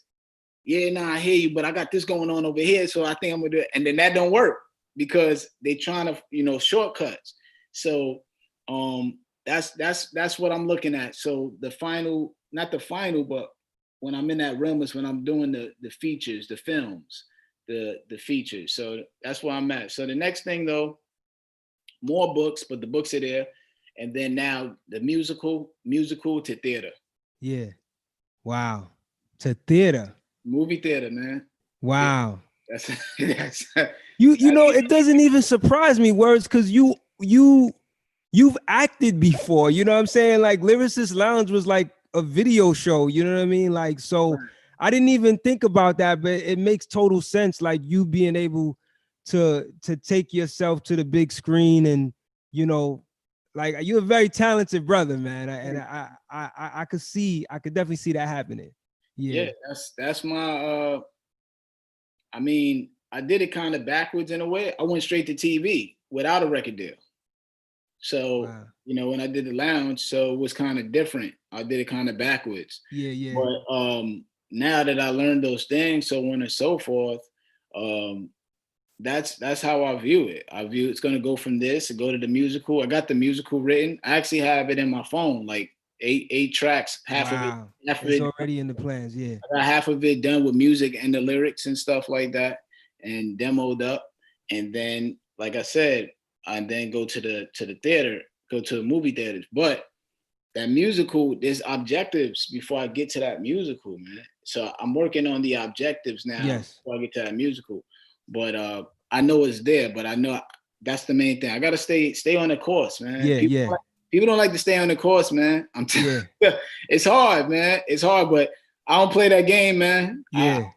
Yeah, nah, I hear you, but I got this going on over here, so I think I'm gonna do it. And then that don't work because they trying to, you know, shortcuts. So that's what I'm looking at. So the final, not the final, but when I'm in that realm is when I'm doing the features, the films, the features. So that's where I'm at. So the next thing though, more books, but the books are there. And then now the musical to theater. Yeah. Wow. To theater. Movie theater, man. Wow. Yeah, that's You know, it doesn't even surprise me, Words, because you've acted before. You know what I'm saying? Like Lyricist Lounge was like a video show, you know what I mean? Like, so I didn't even think about that, but it makes total sense. Like you being able to take yourself to the big screen, and you know, like you're a very talented brother, man. I could definitely see that happening. Yeah, that's my I mean, I did it kind of backwards in a way. I went straight to TV without a record deal. So, you know, when I did the lounge, so it was kind of different. I did it kind of backwards. Yeah. But now that I learned those things, so on and so forth, that's how I view it. I view it's gonna go from this to go to the musical. I got the musical written. I actually have it in my phone, like eight tracks, half of It's it already in the plans. Yeah. I got half of it done with music and the lyrics and stuff like that, and demoed up. And then, like I said, I then go to the theater, go to the movie theaters. But that musical, there's objectives before I get to that musical, man. So I'm working on the objectives now before I get to that musical. But I know it's there, but I know That's the main thing. I gotta stay on the course, man. Yeah. People don't like to stay on the course, man. Yeah. It's hard, man. It's hard, but I don't play that game, man. Yeah.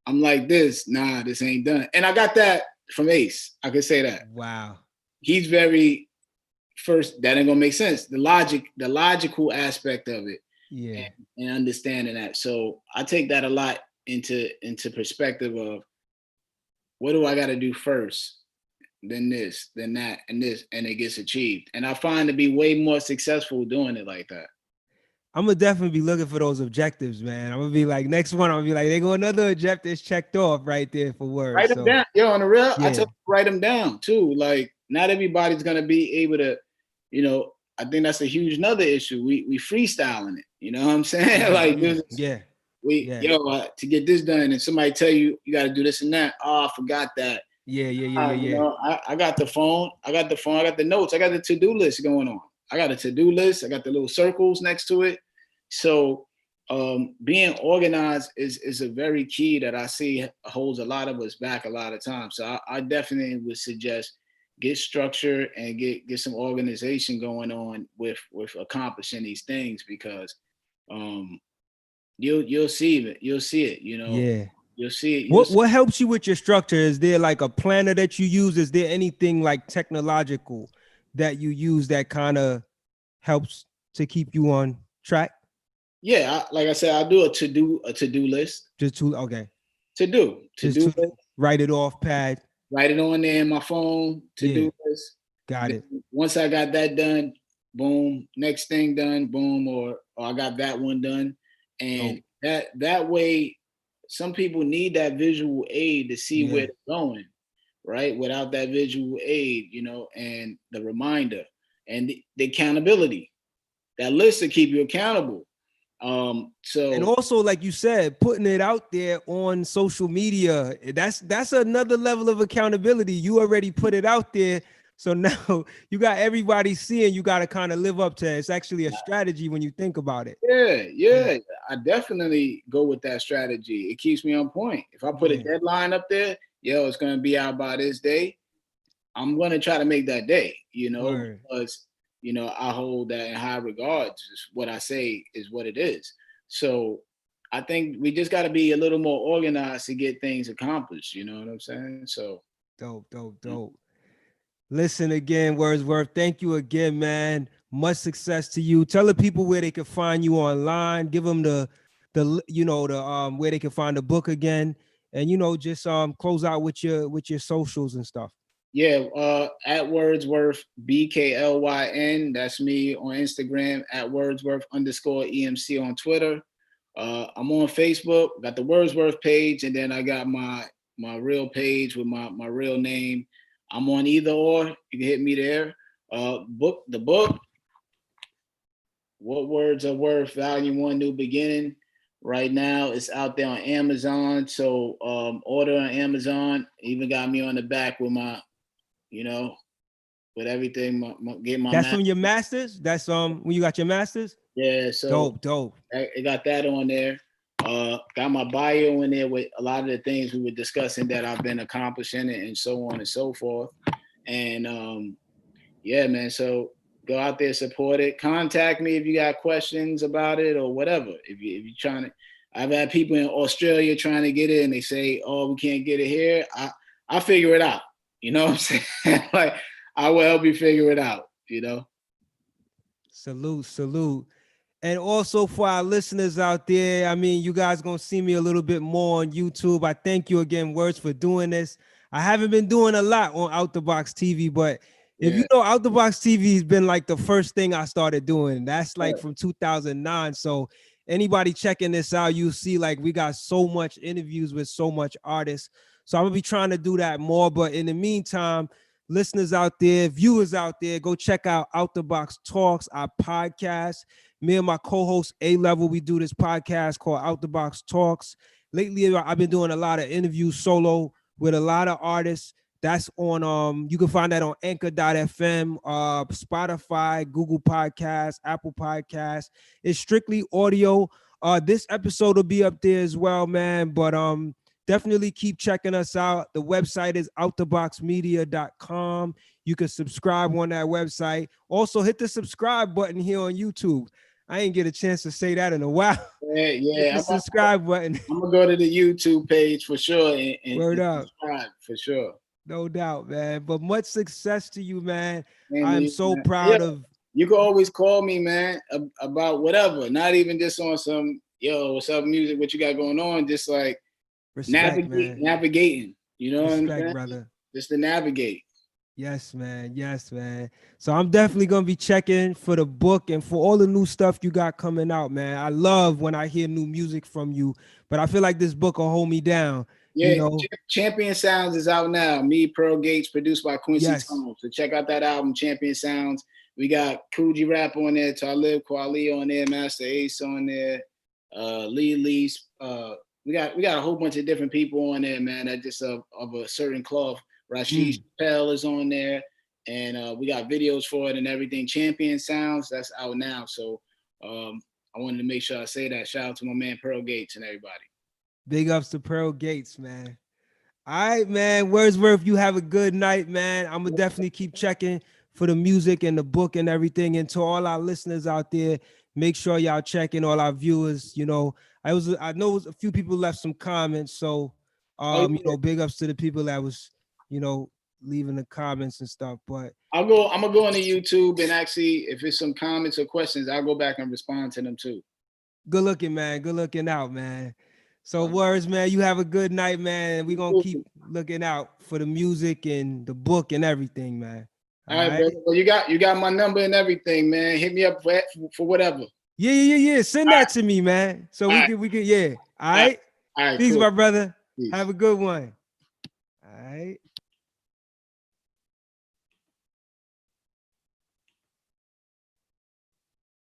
I'm like this. Nah, this ain't done. And I got that from Ace. I could say that. Wow. He's very first. That ain't gonna make sense. The logical aspect of it. Yeah. And understanding that. So I take that a lot into perspective of what do I got to do first, then this, then that, and this, and it gets achieved. And I find to be way more successful doing it like that. I'm gonna definitely be looking for those objectives, man. I'm gonna be like, next one, I'm gonna be like, they go another objective checked off right there for Words. Write them down. Yo, on the real, yeah. I tell you, write them down too. Like, not everybody's gonna be able to, you know, I think that's a huge another issue. We freestyling it. You know what I'm saying? Yeah, like, to get this done, and somebody tell you got to do this and that. Oh, I forgot that. Yeah. You know, I got the phone. I got the notes. I got the to-do list going on. I got a to-do list. I got the little circles next to it. So being organized is a very key that I see holds a lot of us back a lot of times. So I definitely would suggest get structure and get some organization going on with accomplishing these things, because you'll see it. You'll see it, you know. Yeah. You'll see it. What helps you with your structure? Is there like a planner that you use? Is there anything like technological that you use that kind of helps to keep you on track? Yeah, like I said, I do a to-do list. Okay. To-do list. Write it off pad. Write it on there in my phone, to-do list. Got it. Once I got that done, boom, next thing done, boom, or I got that one done. And that way, some people need that visual aid to see where they're going, right? Without that visual aid, you know, and the reminder and the accountability. That list will keep you accountable. So, and also, like you said, putting it out there on social media, that's another level of accountability. You already put it out there, so now you got everybody seeing. You got to kind of live up to it. It's actually a strategy when you think about it. Yeah. I definitely go with that strategy. It keeps me on point. If I put a deadline up there, it's gonna be out by this day. I'm gonna try to make that day, you know, because you know, I hold that in high regards. What I say is what it is. So I think we just got to be a little more organized to get things accomplished. You know what I'm saying? So dope. Listen again, Wordsworth. Thank you again, man. Much success to you. Tell the people where they can find you online. Give them the where they can find the book again, and just close out with your socials and stuff. Yeah, at Wordsworth, BKLYN. That's me on Instagram, at Wordsworth_EMC on Twitter. I'm on Facebook, got the Wordsworth page, and then I got my real page with my real name. I'm on either or. You can hit me there. The book, What Words Are Worth, Volume 1, New Beginning. Right now, it's out there on Amazon. So order on Amazon. Even got me on the back with my, with everything. Get my. That's from your masters. That's when you got your masters. Yeah. So dope. I got that on there. Got my bio in there with a lot of the things we were discussing that I've been accomplishing and so on and so forth. And yeah, man. So go out there, support it. Contact me if you got questions about it or whatever. If you're trying to, I've had people in Australia trying to get it and they say, "Oh, we can't get it here." I figure it out. You know what I'm saying? Like, I will help you figure it out. Salute. And also for our listeners out there, I mean, you guys gonna see me a little bit more on YouTube. I thank you again, Words, for doing this. I haven't been doing a lot on Out the Box TV, but if you know, Out the Box TV has been like the first thing I started doing. That's like from 2009. So anybody checking this out, you see like we got so much interviews with so much artists. So I'm gonna be trying to do that more. But in the meantime, listeners out there, viewers out there, go check out the Box Talks, our podcast. Me and my co-host A-Level, we do this podcast called Out the Box Talks. Lately, I've been doing a lot of interviews solo with a lot of artists. That's on, you can find that on anchor.fm, Spotify, Google Podcasts, Apple Podcasts. It's strictly audio. This episode will be up there as well, man. But definitely keep checking us out. The website is outtheboxmedia.com. You can subscribe on that website. Also, hit the subscribe button here on YouTube. I ain't get a chance to say that in a while. Yeah, Hit yeah. the subscribe button. I'm gonna go to the YouTube page for sure Word and up. subscribe for sure. No doubt, man. But much success to you, man. Man, I'm man, so man. Yeah, proud of. you can always call me, man, about whatever. Not even just on some what's up music, what you got going on. Just like Respect, man. navigating. You know what I'm Respect, saying? brother. Just to navigate. Yes, man. Yes, man. So I'm definitely gonna be checking for the book and for all the new stuff you got coming out, man. I love when I hear new music from you, but I feel like this book will hold me down. You Yeah, know. Champion Sounds is out now. Me, Pearl Gates, produced by Quincy Yes. Tones. So check out that album, Champion Sounds. We got Coogee Rap on there, Talib Kweli on there, Masta Ace on there, Lee Lease. We got a whole bunch of different people on there, man. That just of a certain cloth. Rashid Chappelle is on there, and we got videos for it and everything. Champion Sounds, that's out now. So I wanted to make sure I say that. Shout out to my man Pearl Gates and everybody. Big ups to Pearl Gates, man. All right, man. Wordsworth, you have a good night, man. I'm gonna definitely keep checking for the music and the book and everything. And to all our listeners out there, make sure y'all checking, all our viewers. You know, I know a few people left some comments, so you know, big ups to the people that was, you know, leaving the comments and stuff. But I'm gonna go on to YouTube and actually, if it's some comments or questions, I'll go back and respond to them too. Good looking, man. Good looking out, man. So Words, man, you have a good night, man. We're gonna keep looking out for the music and the book and everything, man. All right, brother. Well, you got my number and everything, man. Hit me up for whatever. Yeah. Send that to me, man. So we could, yeah. All right. All right, Peace, cool. my brother. Peace. Have a good one. All right.